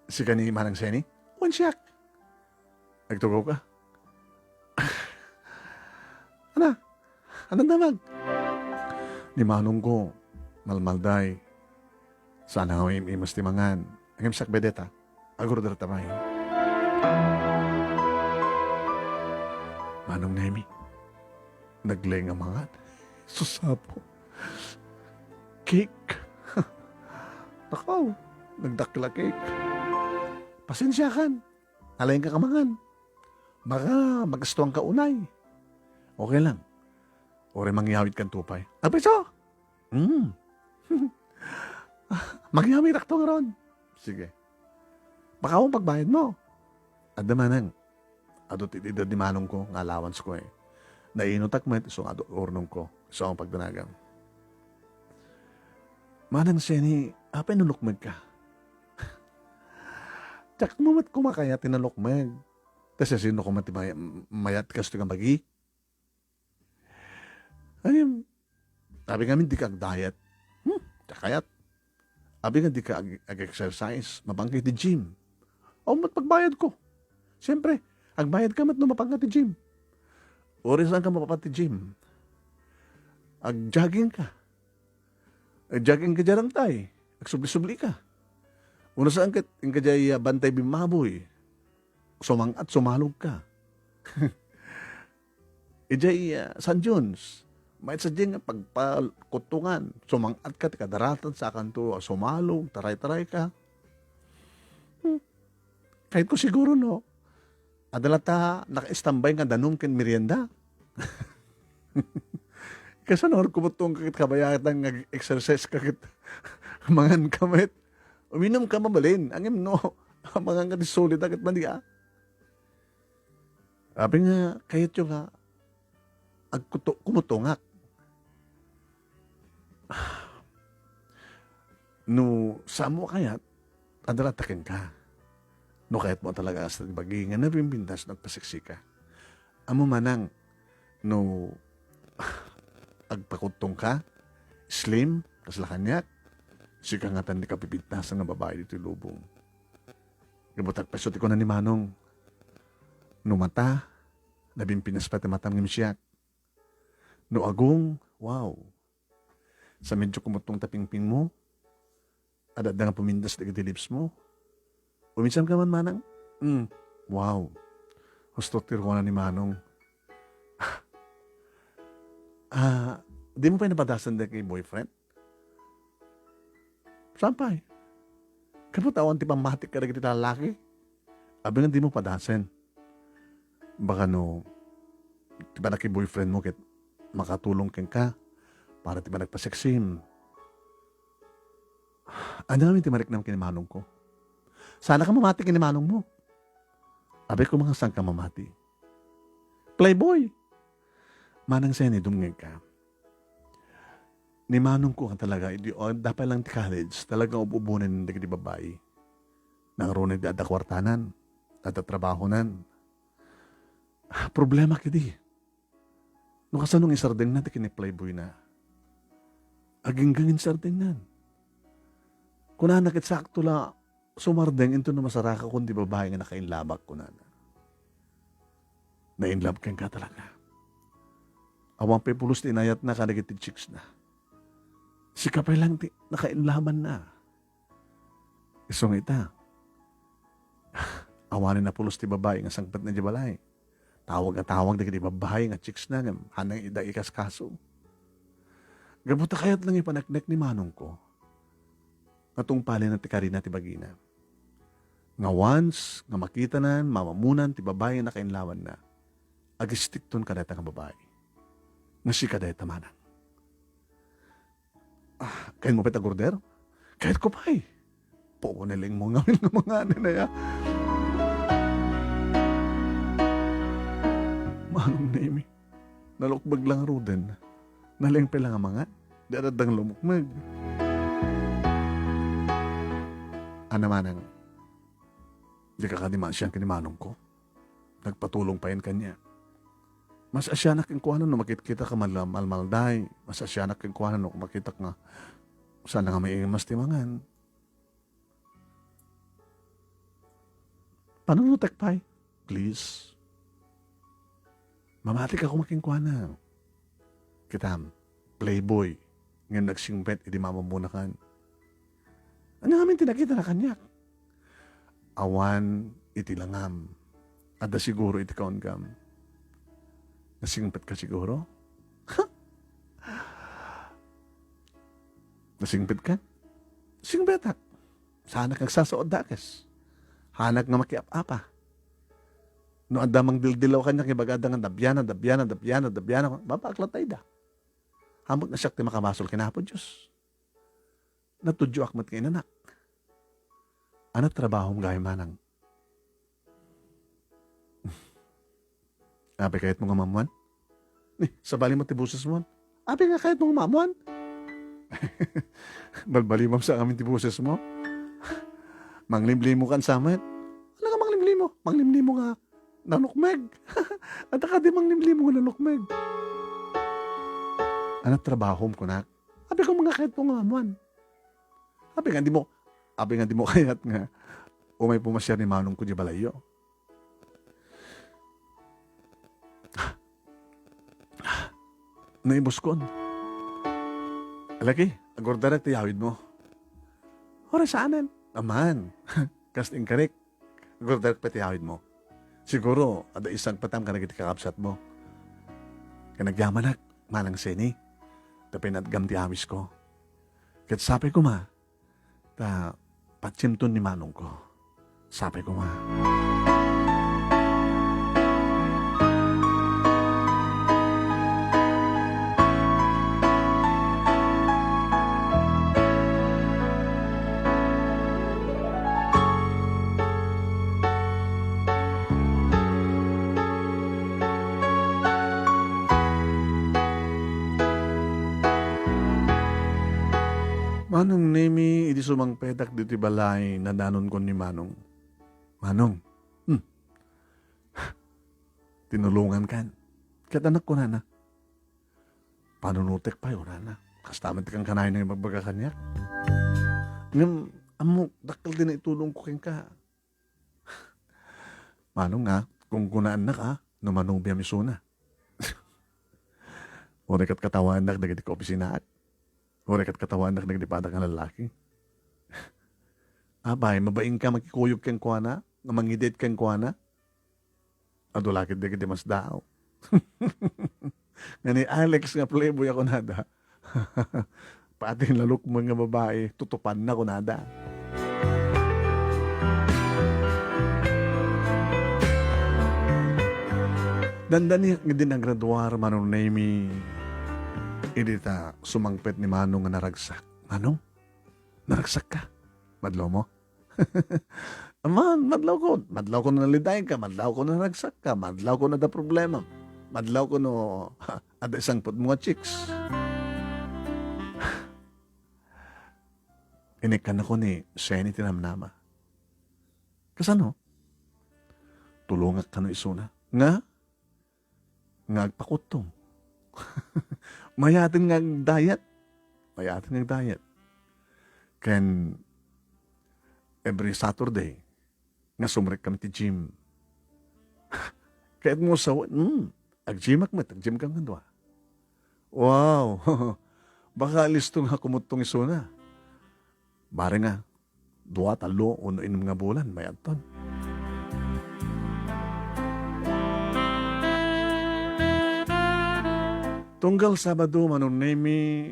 Sika ni manang Seni. Uwan siyak. Nagtugaw ka. Ano? Anong damag? Ni manong ko. Malmalday. Sana ako imas ti mangan. Ang imsak bedeta. Aguro dara tamay. Manong Nemi. Naglenga mangan. Susapo. Cake. Nakaw. Nagdakla cake. Pasensya kan. Alayin ka kamangan. Baka magastuang ka unay. Okay lang. Ore mangyawit kan tupay. Apiso! Mangyawit akto nga ron. Sige. Baka akong pagbayad mo. At damanang. Adot itidad di manong ko. Nga allowance ko eh. Nainutak mo ito. So adot ornong ko. So akong pagdanagang. Manang Seni, apa nulukmag ka? Tsak mo mat kumakaya tinalukmag. Kasi sino ko mayat ka sa bagi? Ayun, sabi nga di ka ag-diet. Kayat. Sabi nga di ka ag-exercise. Mabangkit di gym. O mat pagbayad ko. Siyempre, agbayad ka mat lumapang ka di gym. Ori saan ka mapapat di gym? Ag-jogging ka. Jogging ka dyan tay. Nagsubli-subli ka. Una saan ka, yung ka dyan bantay bimaboy. Sumangat, sumalog ka. Ijay San Jones. May sa dyan nga pagpakutungan. Sumangat ka, tikadaratan sa kanto, sumalog, taray-taray ka. Kahit ko siguro, no, adalata, naka-istambay nga danong ken merienda. Kasi nor kumutong kakit kabayat ang exercise kakit mangan kamit. Uminom ka mabalin. Ang no, mangan ka di solid agad man diya. Sabi nga, kayat yung nga, kumutungak. No, sa mo kayat, adalatakin ka. No, kahit mo talaga sa bagi nga nabimbindas nagpasiksika. Amo manang, no, agpakutong ka, slim, kaslakanyak, sika nga tan di kapipintasan ng babae dito lubong. Gabutag pasot ko na ni Manong, no mata, nabimpinas pa ti matam ng misyak. No agong, wow, sa medyo kumutong tapingping mo, adad na nga pumindas di lips mo. Uminsan ka man Manang, wow, gusto tiro na ni Manong. Di mo pa napadasan din kay boyfriend? Sampay. Kapag tawan ti pamatik ka na kita lalaki, abi nga di mo padasan. Baka no, di ba na kay boyfriend mo kit makatulong ken ka para di ba nagpaseksim. Ano namin ti marik naman kinimanong ko? Sana ka mamati kinimanong mo. Abi ko mga saan ka mamati. Playboy. Manang Seni, dumngeg ka. Ni Manong ko talaga, dapat lang ti college, talagang ububunan ng di babae. Nang roon di adakwartanan, adatrabahonan. Problema kiti. Nung kasanong isardeng na, ti kini-playboy na. Aging-gangin sardeng na. Kung nakit sakto la, sumardeng into na masaraka kundi babae nga nakainlabak ko na. Na-inlove ka talaga. Awang pepulos ti inayat na kanagitid chicks na. Si kapay lang ti nakainlaman na. Isong ita. Awanin na pulos ti babae nga sangpat na di balay. Tawag na ti babae nga chicks na nga hanang ida ikas kaso. Gabuta kayat lang ipanaknek ni Manong ko. Natungpali na ti karina ti bagina. Nga once, nga makita na, mamamunan, ti babae na kainlawan na, agistik ton kadeta nga babae. Nga si kadeta manang. Kain mo peta gorder? Kahit ko pa eh. Po niling mo nga mga na ya. Manong Nemi, nalukbag lang ruden. Nalengpe lang ang mga, daradang lumukmag. Manang, di ka kaniman siyang kinimanong ko. Nagpatulong pa yun kanya. Mas asyanak yung kuhanan no makita ka malmalday. Mas asyanak yung kuhanan no makita ka nga sana nga may mas timangan. Panunutek pa'y, please. Mamatik ako making kuhanan. Kitam, playboy. Ngayon nagsingpet, hindi mamamunakan. Ano namin tinakita na kanyak? Awan, itilangam. Ada siguro iti kaongam. Nasingpet ka siguro? Nasingpet ka? Singpetak. Sana kang sasaod dakes. Hanak nga makiap-apa. No adamang dildilaw kanya kibagada nga dabyana. Mapaklatay da. Hamot na siya ti makamasol kinapo Diyos. Natudyo akmat kay nanak. Ano trabaho mo gaya manang? Abi kahit mga mamuan? Sabali mo tibuses mo? Abi nga kahit mga mamuan? Balbali mo sa amin tibuses mo? Manglimli mo kan samet? Ano ka manglimli mo? Manglimli mo nga nanukmeg. At ka di manglimli mo nga nanukmeg. Ano trabaho mo kunak? Abi ko mga kahit mga mamuan? Abi nga di mo kaya't nga umay pumasya ni manong ko di balayo. Naibos kon. Alaki, agordarak tiyawid mo. Ora saanan? Aman. Kasting karik. Agordarak pa tiyawid mo. Siguro, ada isang patam ka nagkitikakapsat mo. Kanagyamanag, manang seni. Tapin at gam tiyawis ko. Kat sabi ko ma, ta patsimton ni manong ko. Sabi ko ma. Manong Nemi, idi sumang pedak dito balay na danon ko ni Manong. Manong, tinulungan kan. Kat anak ko na. Panunutek pa yun na. Kastaman kang kanayin na yung magbaga kanyak. Ngam, amo, dakal din na itulong ko king ka. Manong nga, kung kunaan na ka, no manong biyamisuna. O rekat katawan na nagdi ko opisinaat. Ore kat katawan na nagdipada ka lalaki. Abay, mabaing ka makikuyog kang kuana, nga mangidit kang kuana. Adulakit di mas dao. Nga ni Alex nga playboy ako nada. Pating lalok mo nga babae, tutupan na ko nada. Dandani nga din ang graduar Manong Nemi. Idita sumangpet ni Manong nga naragsak. Manong? Naragsak ka? Madlaw mo? Aman, madlaw ko na nalidayin ka, madlaw ko na naragsak ka, madlaw ko na da problema, madlaw ko no ada isang put mga chicks. Inikan ako ni Seni tinamnama. Kasano? Tulungak ka no isuna. Nga agpakutong. Mayatin nga diet. Ken every Saturday nga sumrek kami ti gym. Kahit mo sa ag-gym kang nga. Wow. Baka listo nga kumutong isuna. Bare nga 2, 3, 1 inom nga bulan may adton. Tunggal Sabado, Manong Nemi,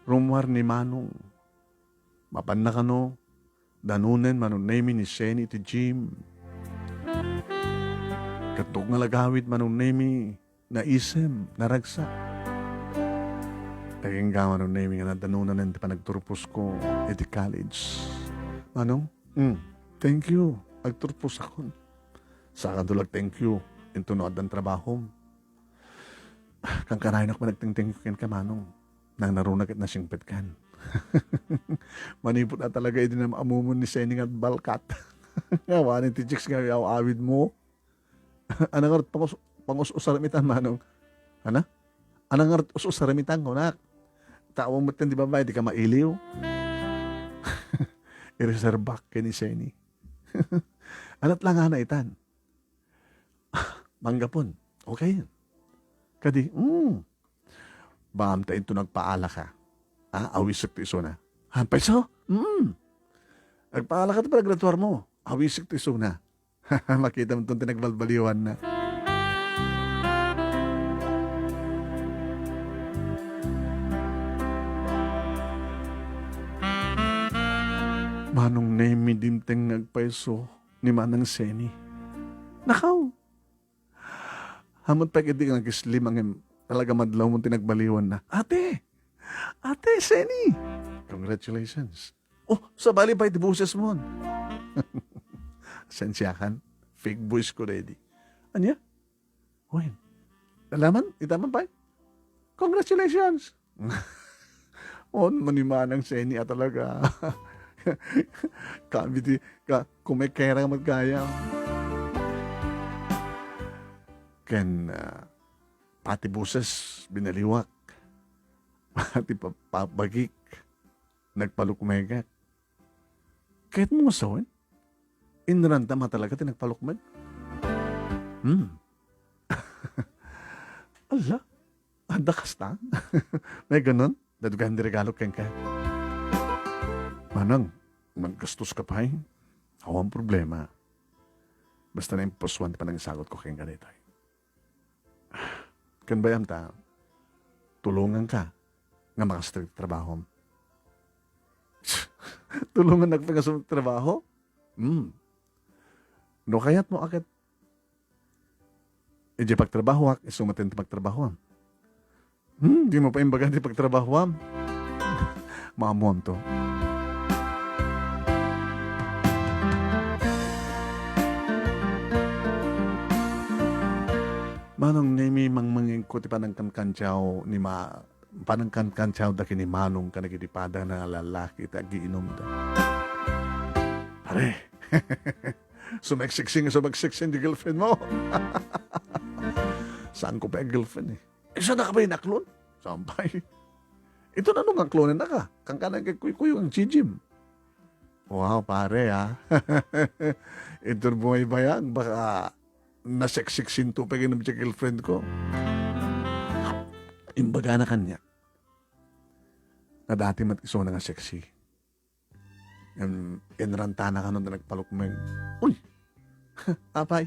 rumwar ni Manong. Mapan na ka no, danunen manunemi ni Seni ti Jim. Katok nga lagawit manunemi na isem, naragsa. Taging gawa manunemi nga nadanunan ti panagturpos ko iti college. Manong? Thank you. Agturpos ako. Sa kadulag thank you. Into nood ang trabaho. Kang kanayon ako nagting-thank you ka manong. Nang narunag at nasingpit kan. Manipot na talaga iti na maamumon ni Sening at Balkat. Ngawanin ti chicks nga awid mo. Anang arat pangusaramitan manong. Ana? Anang arat usaramitan ko nak. Tawang mo di ba ba, di ka mailiw. I-reserve ka ni Seni. Anat lang nga itan. Manggapon. Okay. Kadi, Baamta ito nagpaala ka. Awisik ti iso na. Paiso? Nagpaala ka ito para graduar mo. Awisik ti iso na. Makita mo itong tinagbalbaliwan na. Manong nemi dimteng nagpaiso ni Manang Seni. Nakaw. Hamot pa kiti nga kislim ang talaga madlaw mong tinagbaliwan na. Ate Seni. Congratulations. Oh, sa bali pa iti buses mo. Sensyakan. Fake voice ko ready. Anya? Wen. Alaman? Itaman pa? Congratulations. Manimanang Seni talaga. Kami di kumekera magkaya. Ken pati buses binaliwak. Pati papagik. Nagpalukmegat. Kahit mo masawin, inranta ma talaga tinagpalukmeg. Ala, adakas na. May ganun, dadugan di regalo ken ka. Manang, maggastos ka pa eh. Ako ang problema. Basta na yung poswan pa nang sagot ko kayong ganito. Kan bayam ta, tulungan ka nga makastrict trabaho. Tulungan nagpagasong trabaho? No kayat mo akit. Ije pagtrabaho ak, isumatin ta pagtrabaho. Di mo pa imbaga di pagtrabaho. Maamuam to. Manong nemi mangmanging ko ti panangkan-kansyaw ni panangkan-kansyaw da kini manong kanagidipada na lalaki ta giinom da. Pare, sumeksiksing di girlfriend mo. Saan ko pa yung girlfriend eh? Isa na ka ba yung naklon? Sampay. Ito na nung naklonin na ka. Kang ka nagkikuy-kuy ang chijim. Wow, pare ha. Ito buhay ba yan? Baka naseksiksin to pag inom siya girlfriend ko. Imbaga na kanya. Na dati mat-iso na nga sexy. Inranta na ka nung na nagpalukmeng. Uy! Apay!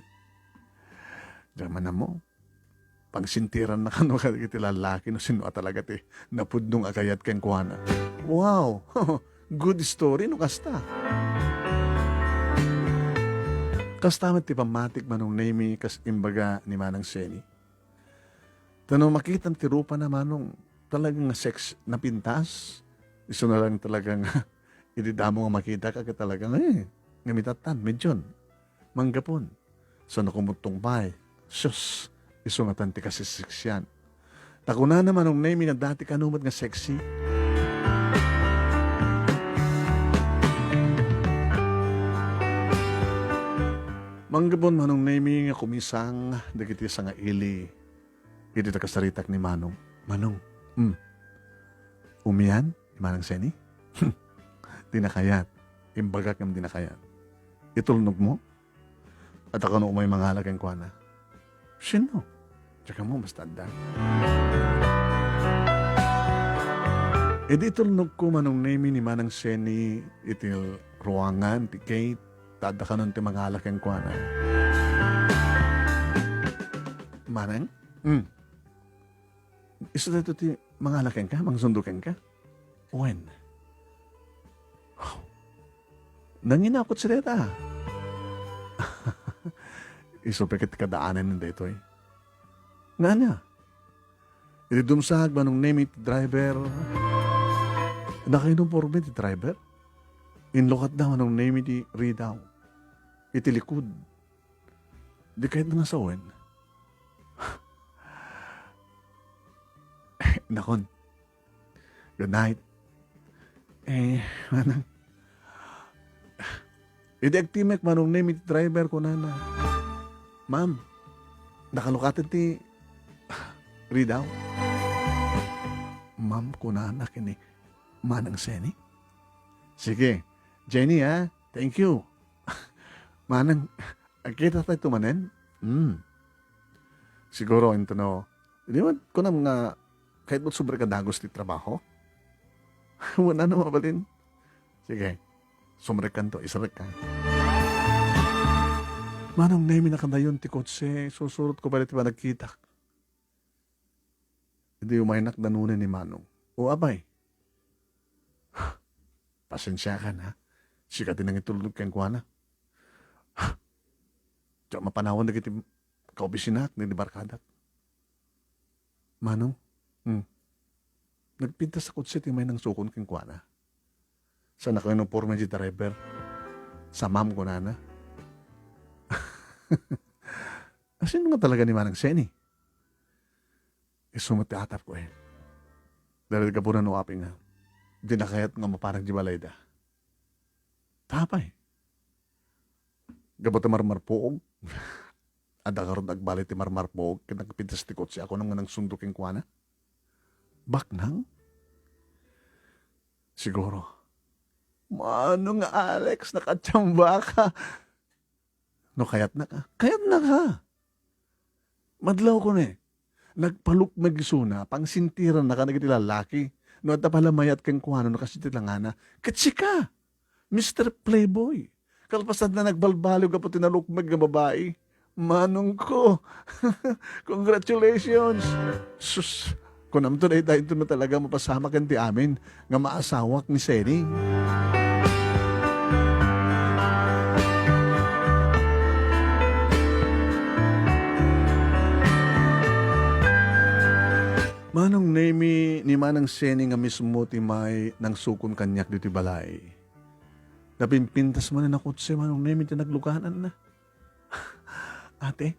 Diyaman na mo. Pagsintiran na ka nung iti lalaki no sino talaga ti napudnong agayat keng kuwana. Wow! Good story no kasta. Kastamat ti pamatik manong nemi kas imbaga ni Manang Seni. Tanong makita ti rupa na manong talagang sex na pintas. Iso na lang talagang ididamo nga makita ka talagang ngamitatan, medyon, manggapon. So nakumutong pa'y, sus, iso nga tanti kasi seksyan. Takuna na manong nemi na dati kanumot nga sexy. Manggapon manong nemi nga kumisang dagiti sa nga ili. Iti kasaritak ni Manong. Manong, umiyan? Ni Manang Seni? Dinakayat. Imbagak ng dinakayat. Itulnog mo? At ako nung umay mga halak ang kuwana. Sino? Tsaka mo, basta da. E di itulnog ko manong nemi ni Manang Seni itil ruangan, ti Kate, tada ka nun ti mga halak ang kuwana. Manang? Isa dito ti mga halakeng ka, mga sunduken ka? When? Nanginakot sila ta. Isupikit kadaanan nila ito eh. Nga niya. Idumsag ba nung name it driver? Nakainumpurme ti driver? Inlokat daw nung name it readow. Itilikod. Di kahit na nasawen. Nakon. Good night. Manang. Iti-actimek manong name it driver ko na. Ma'am, nakalukatan ti readout. Ma'am, kunanak ini. Manang Seni? Sige. Jenny, ha? Thank you. Manang, kita tayo tumanen? Siguro, ito no. Hindi mo, kunang nga, kahit mo sobre ka dagos ti trabaho? Wala na mabalin. Sige. Sumrek ka to, isrek ka. Manong name na kandayon ti kotse, susurot ko palit ba nagkita? Hindi umaynak danunin ni Manong. O abay. Pasensya ka na. Sikatin ang itulog kang kuwana. Diyan mapanawan na kiti kaobisinat ni Barkadat. Manong, nagpintas sa kotse ti may nang sukon kang kuwana. Sana ko yung porma di driver. Sa ma'am ko na. Asin nga talaga ni Manang Seni? Sumatiatap ko eh. Dahil ka po na nuwapin nga. Di na kaya't nga maparang di balay da. Tapay. Gabot marmar poog. Ada karon agbalit ti marmar poog. Kinagpintas ti kotse ako nang nang sunduking kuwana. Baknang? Siguro. Mano nga Alex, nakatsamba ka. No, kayat na ka. Kayat na ka. Madlaw ko na eh. Nagpalukmag suna, pang sintiran na ka nagitilalaki. No, at pala mayat kang kuhano, no, kasi tilangana. Katsi ka, Mr. Playboy. Kalpasad na nagbalbalo ka po tinalukmag na babae. Manong ko. Congratulations. Sus, kung naman to na ito na talaga mapasama kan ti amin nga maasawak ni Seni. Manong name ni Manang Seni nga mismo ti may nang sukon kanyak dito balay. Napimpintas man na kotse manong name ti naglukanan na. Ate,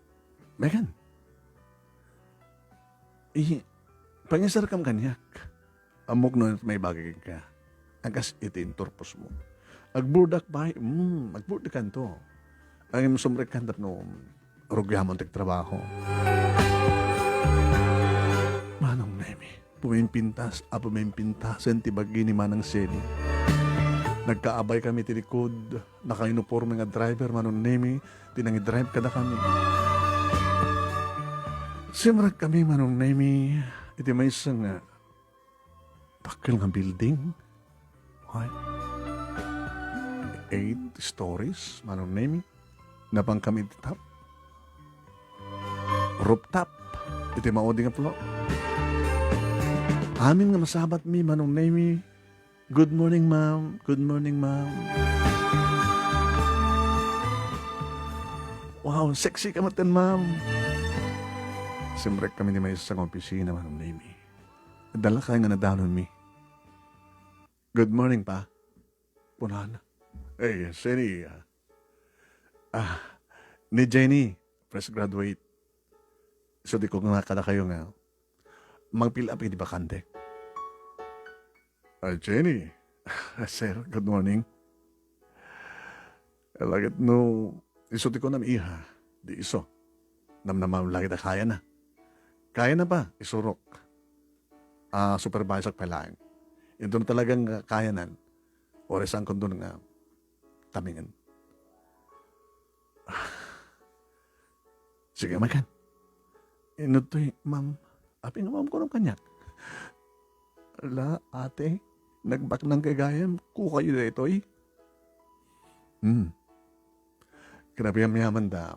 Megan. Pangisar kam kanyak. Amok no may bagay ka. Agas itin turpos mo. Agburdak ba? Agburdak kan to. Ang sumrek kan no, rugyamon tig trabaho. Manong nemi, pumimpintasan ti bagi ni Manang Seni. Nagkaabay kami ti likod, naka-uniforme nga driver, Manong nemi, tinangi-drive kada kami. Simrag kami, Manong nemi, iti may isang takil nga building. Why? 8 stories, Manong nemi, napang kami ti top. Rooftop, iti maudi nga pulo. Amin nga masabat mi, Manong nemi. Good morning, ma'am. Good morning, ma'am. Wow, sexy ka matan, ma'am. Simrek kami ni may isang opisina, Manong nemi. Dala ka nga nadalon mi. Good morning, pa. Punan. Hey, Seni. Ni Jenny, fresh graduate. So di ko nga kada kayo nga. Mag-fill up, di ba, kante? Jenny. Sir, good morning. Lagit no, isuti ko na iha. Di iso. Namnamam lagi na kaya na. Kaya na ba? Isurok. Supervisor palain. Ito na talagang kaya nan. Ores ang kondon nga tamingan. Sige, makan. Inutoy, ma'am. Api nga ma'am ko ng kanyak. Ala, ate, nagbak ng kagayam, kuka yun na ito eh. Grabe ang mayaman da,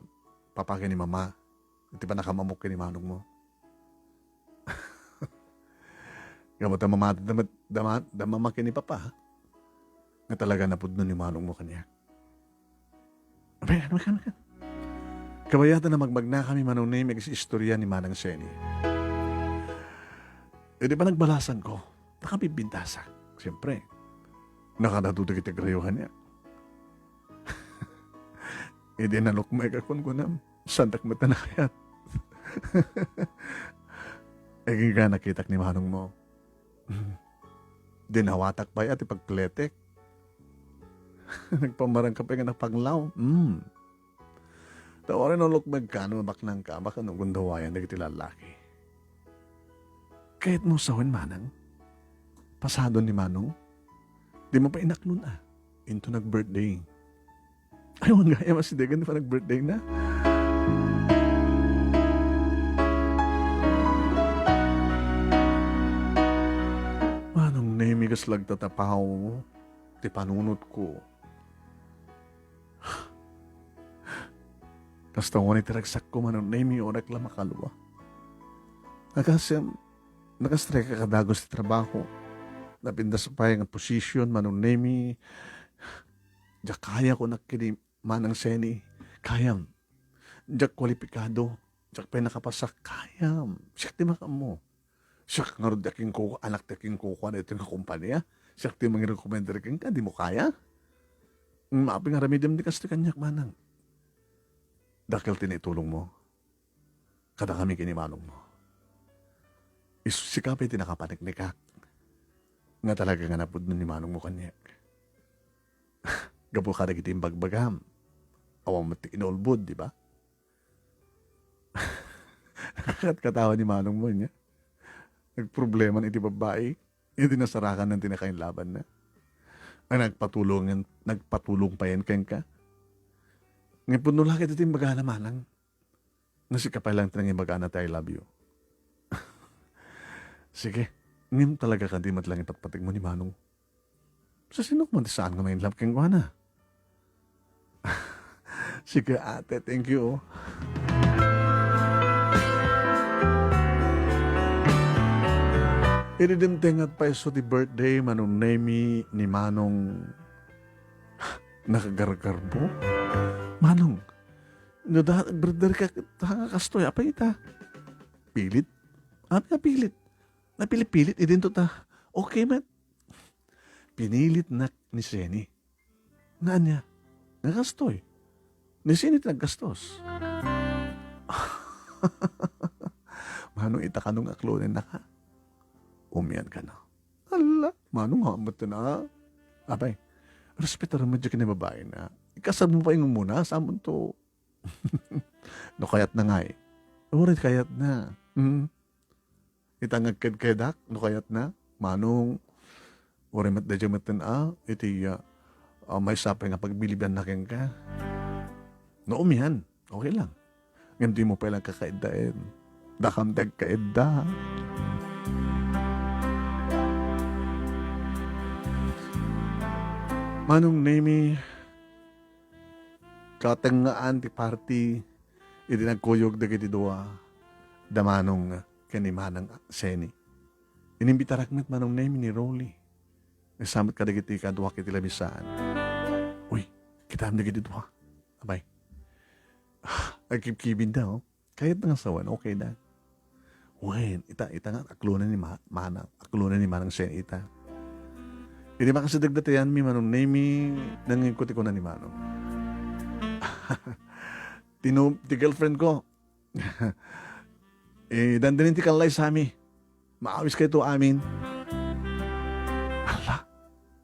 papakya ni mama. Di ba nakamamok ka ni manong mo? Gamot ang mamata, damamakin ni papa, ha? Nga talaga napudno ni manong mo kanyak. Abay, ano ka? Kabayatan na magmagna kami manunay may istorya ni Manang Seni. E di ba nagbalasan ko? Nakabibintasa. Siyempre, nakadatuda kita grayuhan niya. E di nalukmay ka kun kunam. Santak mata na kayat. E nga nakitak ni Manong mo. Dinawatak pa at ipagpletek. Nagpamarang ka pa nga napaglaw. Tawarin ang lukmag ka, no, baknang ka, baka nung gundawayan na lalaki. Kahit mo sawin Manang, pasado ni Manong, di mo pa inaklon into nag-birthday. Ay, wang gaya masidegan pa nag-birthday na. Manong namigas lagtatapaw, ti panunot ko. Kasta ko ni tiragsak ko manong nami orak lang makalwa. Nakasem, nakastrek ka kadagos ti trabaho. Napindas pa yung posisyon manong nami. Diyak kaya ko nakini Manang Seni. Kayam. Diyak kwalipikado. Diyak pa nakapasak. Kayam. Siyak ti makam mo. Siyak nga rin daking kuko, anak daking kuko na ito yung kumpanya. Siyak ti mga rekomendar ka, di mo kaya? Maaping aramidam di kasi kanyak Manang. Dakil tinitulong mo. Kada kami kinimanong mo. Isikapay tinakapaniknikak. Nga talaga nga napod nun ni Manong mo kanyak. Gapo ka na kita yung bagbagam. Awang mati inolbod, di ba? Nakakatkatawa ni Manong mo niya. Nagproblema na iti babae. Hindi nasarakan ng tinakain laban na. Ang nagpatulong pa yan kayang ka. Ngayon po nula kita yung bagana Manang. Nasikapay lang tinang yung bagana tayo love you. Sige. Ngayon talaga ka di matlang ipatpatig mo ni Manong. Sa sinok mo, saan ka may love kang guana? Sige ate, thank you. Ididimtengat pa iso di birthday manong nemi ni Manong nakagargarbo. Manong, brother ka kastoy, apa ita? Pilit? Apa pilit? Napilit-pilit, idin to ta. Okay, man. Pinilit na ni Seni. Nga niya, nagastoy. Ni Seni naggastos. Manong ita ka nung aklonin na ka. Umiyan ka na. Hala, Manong hamat na. Abay, respetar mo dyan na babae na. Ikasal mo pa yung muna, saan to? No, kayat na nga eh. Urit kayat na. Itangag kedak, no kayat na. Manong, uri mat dadya matan iti may sapay nga pagbiliban na keng ka. No, umihan. Okay lang. Ngayon di mo palang kakaedain. Dakam dag kaeda. Manong nemi, katangaan ti party, iti nagkuyog dagiti dua, damanong kani Manang Seni. Inimbitarak met Manong nemi ni Rolly. Nasamit ka dagiti kadwa kiti labisaan. Uy, kita am dagiti dua. Abay. Nagkibkibin daw. Kahit nga sawan, okay na. Wen, ita nga, aklunan ni Manang. Aklunan ni Manang Seni ita. Hindi ba kasi dagdatayan mi Manong nemi nangikuti ko na ni Manong. Ti girlfriend ko. Dandanin ti kalay sa amin. Maawis kayo to amin. Hala,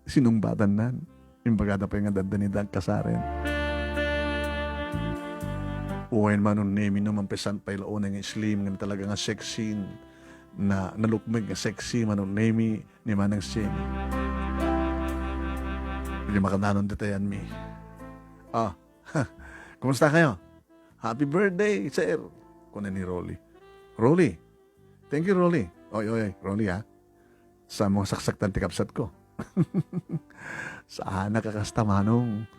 sinumbatan nan. Yung bagada pa yung dandanin dang kasaren. Uwain Manong nemi naman pesan pa ilaon ng slim nga talaga nga sexy na nalukmig nga sexy Manong nemi ni Manang Seni. Hindi makananon ditayan mi. Kumusta kayo? Happy birthday, sir. Kuna ni Rolly. Rolly. Thank you, Rolly. Oy, Rolly ha. Sa mga saksaktan tikapsat ko. Saan nakakasta Manong?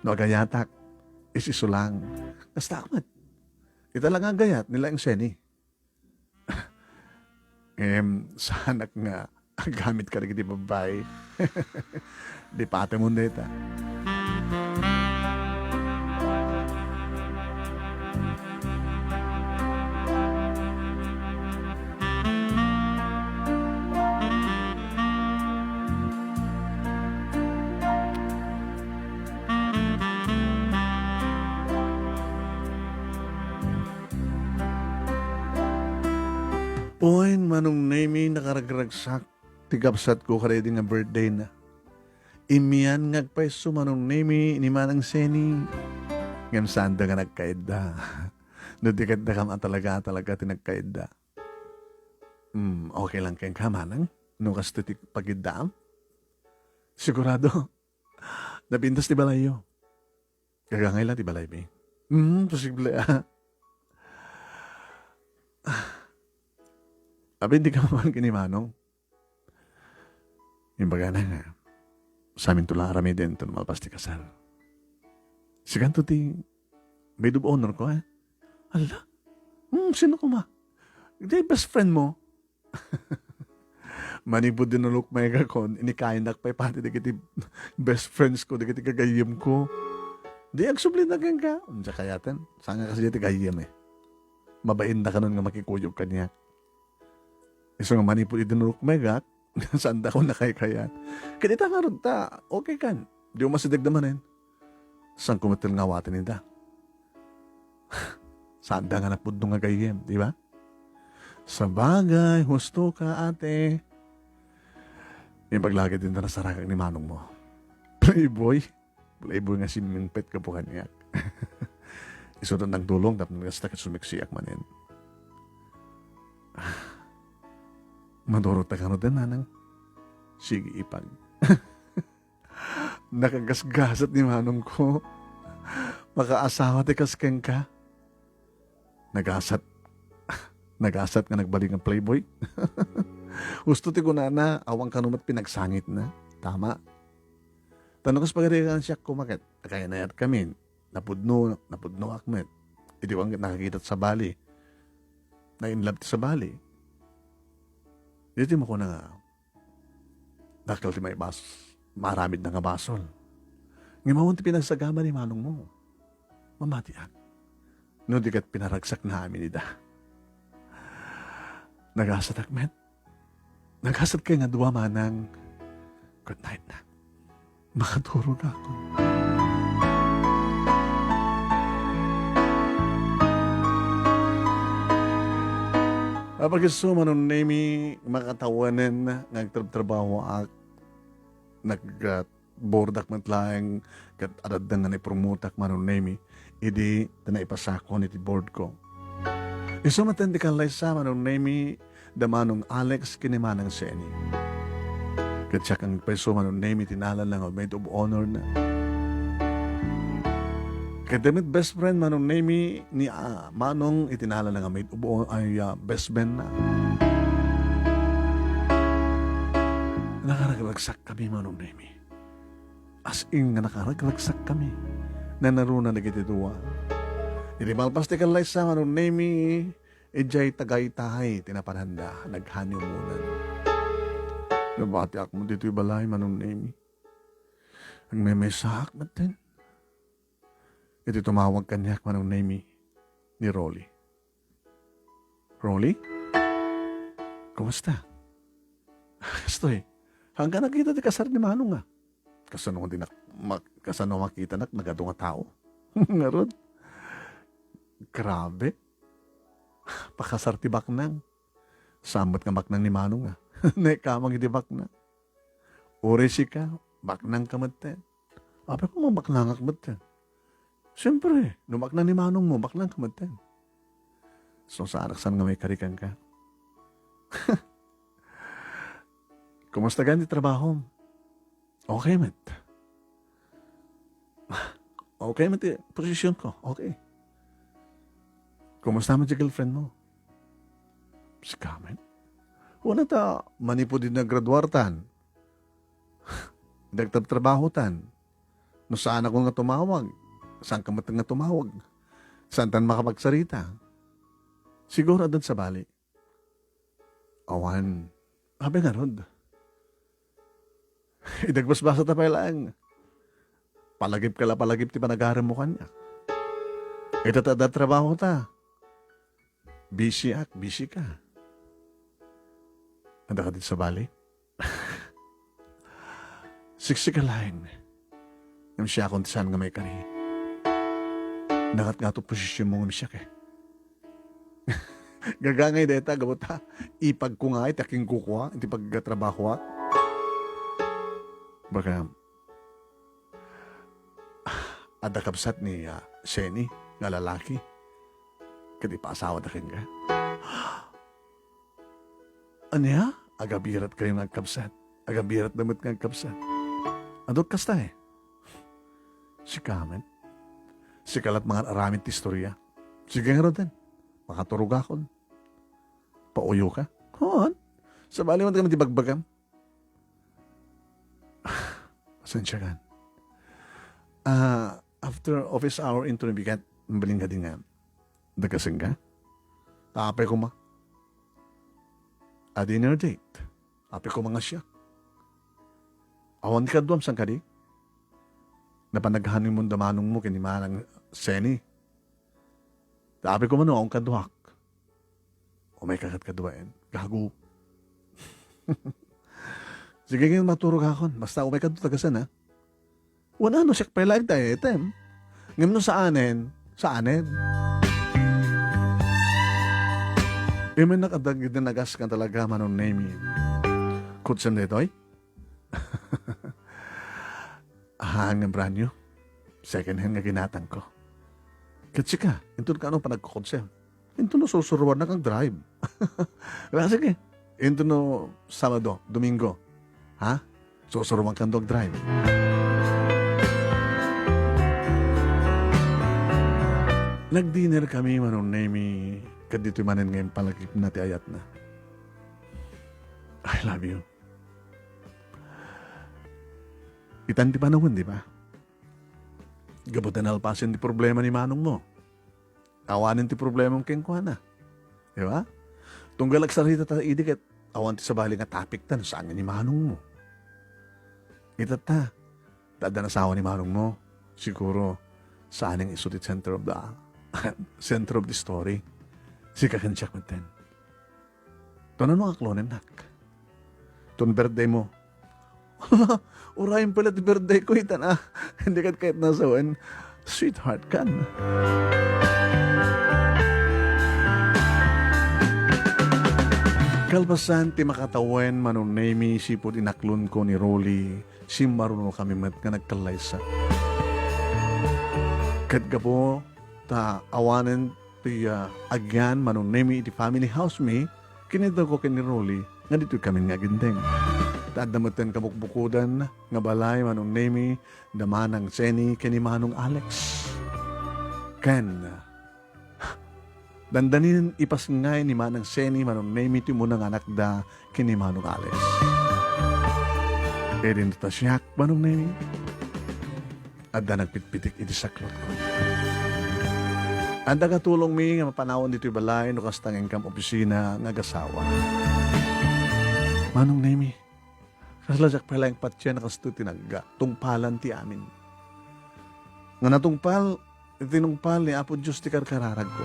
No agayatak. Isisulang. Kasta akmat. Ita lang ang gayat nila ang Seni. Saan nga gamit ka rin di babae. Di pate mo dita. Poin manong name nakaragragsak, tigapsat ko karedi nga birthday na. Imian ngagpaiso manong name ni Manang Seni. Ngam sanda nga nagkaida. No di kada ka talaga tinagkaida. Okay lang kayong kamanang. No kastitik pagidam. Sigurado. Napintas ti balayo. Kagangay lang ti balay mi. Posible Abi, hindi ka man kinimanong. Yung baga na nga, sa amin tula arami din ito malpas ti kasal. Siganto ti, maid of honor ko Ala, sino ko ma? Hindi, best friend mo. Manibod din nulok may kakon, inikain nakpay pati di kiti best friends ko, di kiti kagayim ko. Di, agsubli na ka. Unsa kayatan, saan nga kasi di kagayim Mabain na ka nun nga makikuyog ka niya. Iso nga manipod idinurok megat, saan da ko nakaykayan. Kanita nga ron ta, okay kan. Di mo masidag naman Saan kumatil nga watin nida? Saan da nga napudno nga gayem, di ba? Sa bagay, husto ka ate. Yung paglagi din na nasarakag ni manong mo. Playboy. Playboy nga siningpet ka po kanyak. Iso ng tulong, tapos nagastak at sumiksiyak manin. Madurot na ka din, nanang. Sige, ipag. Nakagasgasat ni manong ko. Makaasawa ti kaskeng ka. Nagasat nga nagbalik ng playboy. Gusto ti ko na awang kanumat pinagsangit na. Tama. Tanong kas pagarikan siya kumakit. Kaya nayat kami. Napudno akmet. Iti ko ang nakakita sa bali. Na-inlove ti sa bali. Dito mo ko na nga, dakil ti may maramid na nga basol. Ngimawon ti pinagsagama ni manong mo. Mamatian. No di kat pinaragsak na amin ida. Nagasat akmet. Nagasat kayo nga duwa manang. Good night na. Makaturo na ako. Kapag gusto mo nung name makatawanan nagtrabaho ak nagbordak matlaeng kat adad nga ni promotak manong name idi na ipasako ni board ko. Iso matindi kan lay sa manong name da manong Alex kinimanang Seni. Kat siya kang peso manong name tinalan lang o maid of honor na. Kadamit best friend manong name ni manong itinala na nga maid ubo ay best friend na. Nakaragagsak kami manong name. As in nga nakaragagsak kami. Na naruna nagitituwa. Hindi malpas ti kalay sa manong name ijay tagay-tahay tinapanhanda naghanyo muna. Nabati ako mo dito'y balay manong name. Ang may sak natin. Ito tumawag kanyak manong name ni Rolly. Rolly? Kumusta? Kastoy, hanggang nakita di kasar ni Manong nga. Kasano makita nak nagado nga tao. Ngarod. Grabe. Pakasar ti baknang. Samot nga baknang ni Manong nga. Nekamang iti baknang. Uri si ka, baknang kamaten. Ape ko mga baknang kamaten. Siyempre, numak na ni manong mo, baklang kamaten. So, sa araksan nga may karikan ka. Kumusta ganit trabaho? Okay, met. Okay, met. Posisyon ko. Okay. Kumusta mo si girlfriend mo? Si Kamen. Wala ta, manipo din na graduartan. Nagtatrabaho-tan. No saan ako nga tumawag? Saan ka matang nga tumawag? Saan tan makapagsalita? Siguro doon sa bali. Awan. Habi nga rod. Idagbasbasa ta pa lang. Palagip ti panagaram mo kanya. Ito trabaho ta. Busy ka. Anda ka dito sa bali? Siksik ka lang. Ngam siya kung saan nga may kani. Nakat nga ito posisyon mo ngam siya ke. Gagangay deta, gabota. Ipag ko nga, itaking kukuha, iti pagtrabaho. Baka, ada kapsat ni Seni, nga lalaki. Kati pa asawa na kin ka. Anya? Agabirat kayo ng kapsat. Agabirat namit ng kapsat. Adot kasta eh. Si Kamen. Si kalat mga aramit istorya. Sige nga rin. Makaturog akon. Pauyo ka. Hoon. Sa bali mo kami tibagbagam. Pasensya ka. After office hour into the bigat, mabaling ka din nga. Dagasing ka. Tapay ko ma. A dinner date. Tapay ko mga siya. Awan ka doon sang kadi. Napanaghanin mo damanong mo kinimanang Seni. Tapay ko man akong kaduhak. O may kakat kaduain. Gago. Sige ngayon maturog akon. Basta umay kadutagasan ha. Wala no siya palag tayo item. Ngayon no sa anen. May nakadagid na nagas ka talaga manon name. Kutsam dito ay? Hanggang brand new. Second hand nga ginatang ko. Kasi ka, ito ka anong panagkukonsem. Ito no susuruan na kang drive. Sige, ito no Sabado, Domingo. Ha? Susuruan kang dog drive. Nag-dinner kami manong name kadito manin ngayon palagip na ti ayat na. I love you. Itan di panahon, di ba? Gabutan alpasin ti problema ni manong mo. Awanin ti problema mong kengkuhan na. Di ba? Tunggal agsarita ta idikit. Awan ti sabali nga topic ta saan ni manong mo. Itat ta. Tada na sawa ni manong mo. Siguro saan ang isutit center of the story. Si kakansiyak mo ten. Tunan mo aklonin nak. Tun birthday mo. Urayin pala ti birthday ko itan ah. Hindi kat kahit nasawan. Sweetheart kan. Kalpasan ti makatawen manon name sipod inaklon ko ni Rolly. Si maruno kami mat nga nagkalaysa. Kat gapo ta awanen ti agyan manon name iti family house me. Kinito ko kin ni Rolly nga dito kami nga gindeng. Tadamatan kabukbukudan nga balay manong name damanang Seni kini manong Alex. Ken dandanin ipasngay ni manang Seni manong name ti munang anak da kini manong Alex. Edin ta siyak manong name. Adda nagpitpitik iti saklot ko. Anda katulong mi nga mapanawon dito balay no kastang engkam opisina nga gasawa. Manong name. Kaslajak pala yung patya na kasto tinagga. Tungpalan ti amin. Nga natungpal, tinungpal ni Apo Diyos ti karkararag ko.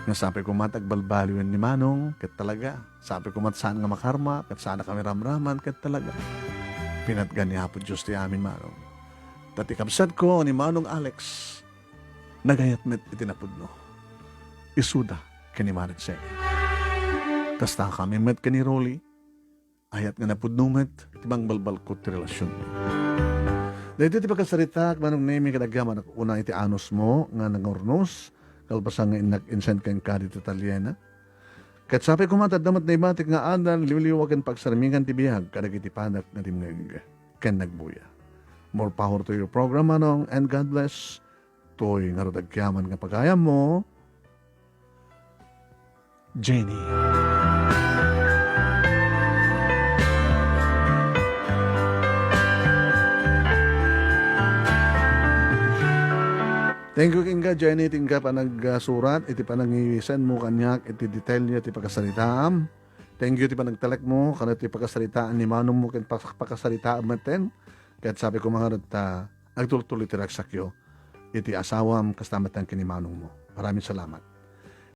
Nga sabi ko matagbalbaliwan ni Manong, kat talaga. Sabi ko saan nga makarma, kat sana kami ramraman, kat talaga. Pinatgan ni Apo Diyos ti amin Manong. Tati kapsat ko ni Manong Alex, nagayat met itinapudno. Isuda kani Manong Seni. Kasta kami met kani Rolly, ayat nga napudnumet, tibang balbal ko ti relasyon. Dahil iti pagkasarita, manong name kadagyaman ako una iti anos mo, nga nangornos, kalbasa nga nag-insent kang kadi ti Italiana. Kat sabi ko matadamat na ibatik nga andan, liwliwagan pagsarmingan ti biyag, kadag iti panak na timngag, ken nagbuya. More power to your program, manong, and God bless. To'y nga rodagyaman nga pagayam mo, Jenny. Thank you Kinga, Jenny, tingka pa nagsurat, iti pa nangiwisan mo kanyak, iti detail niya, iti pagkasalitaan. Thank you, iti pa nagtalek mo, kanat iti pagkasalitaan ni Manong mo, ken pagkasalitaan maten. Kahit sabi ko mga nagtultuloy iti raksakyo, iti asawam kastamatan kinimanong mo. Maraming salamat.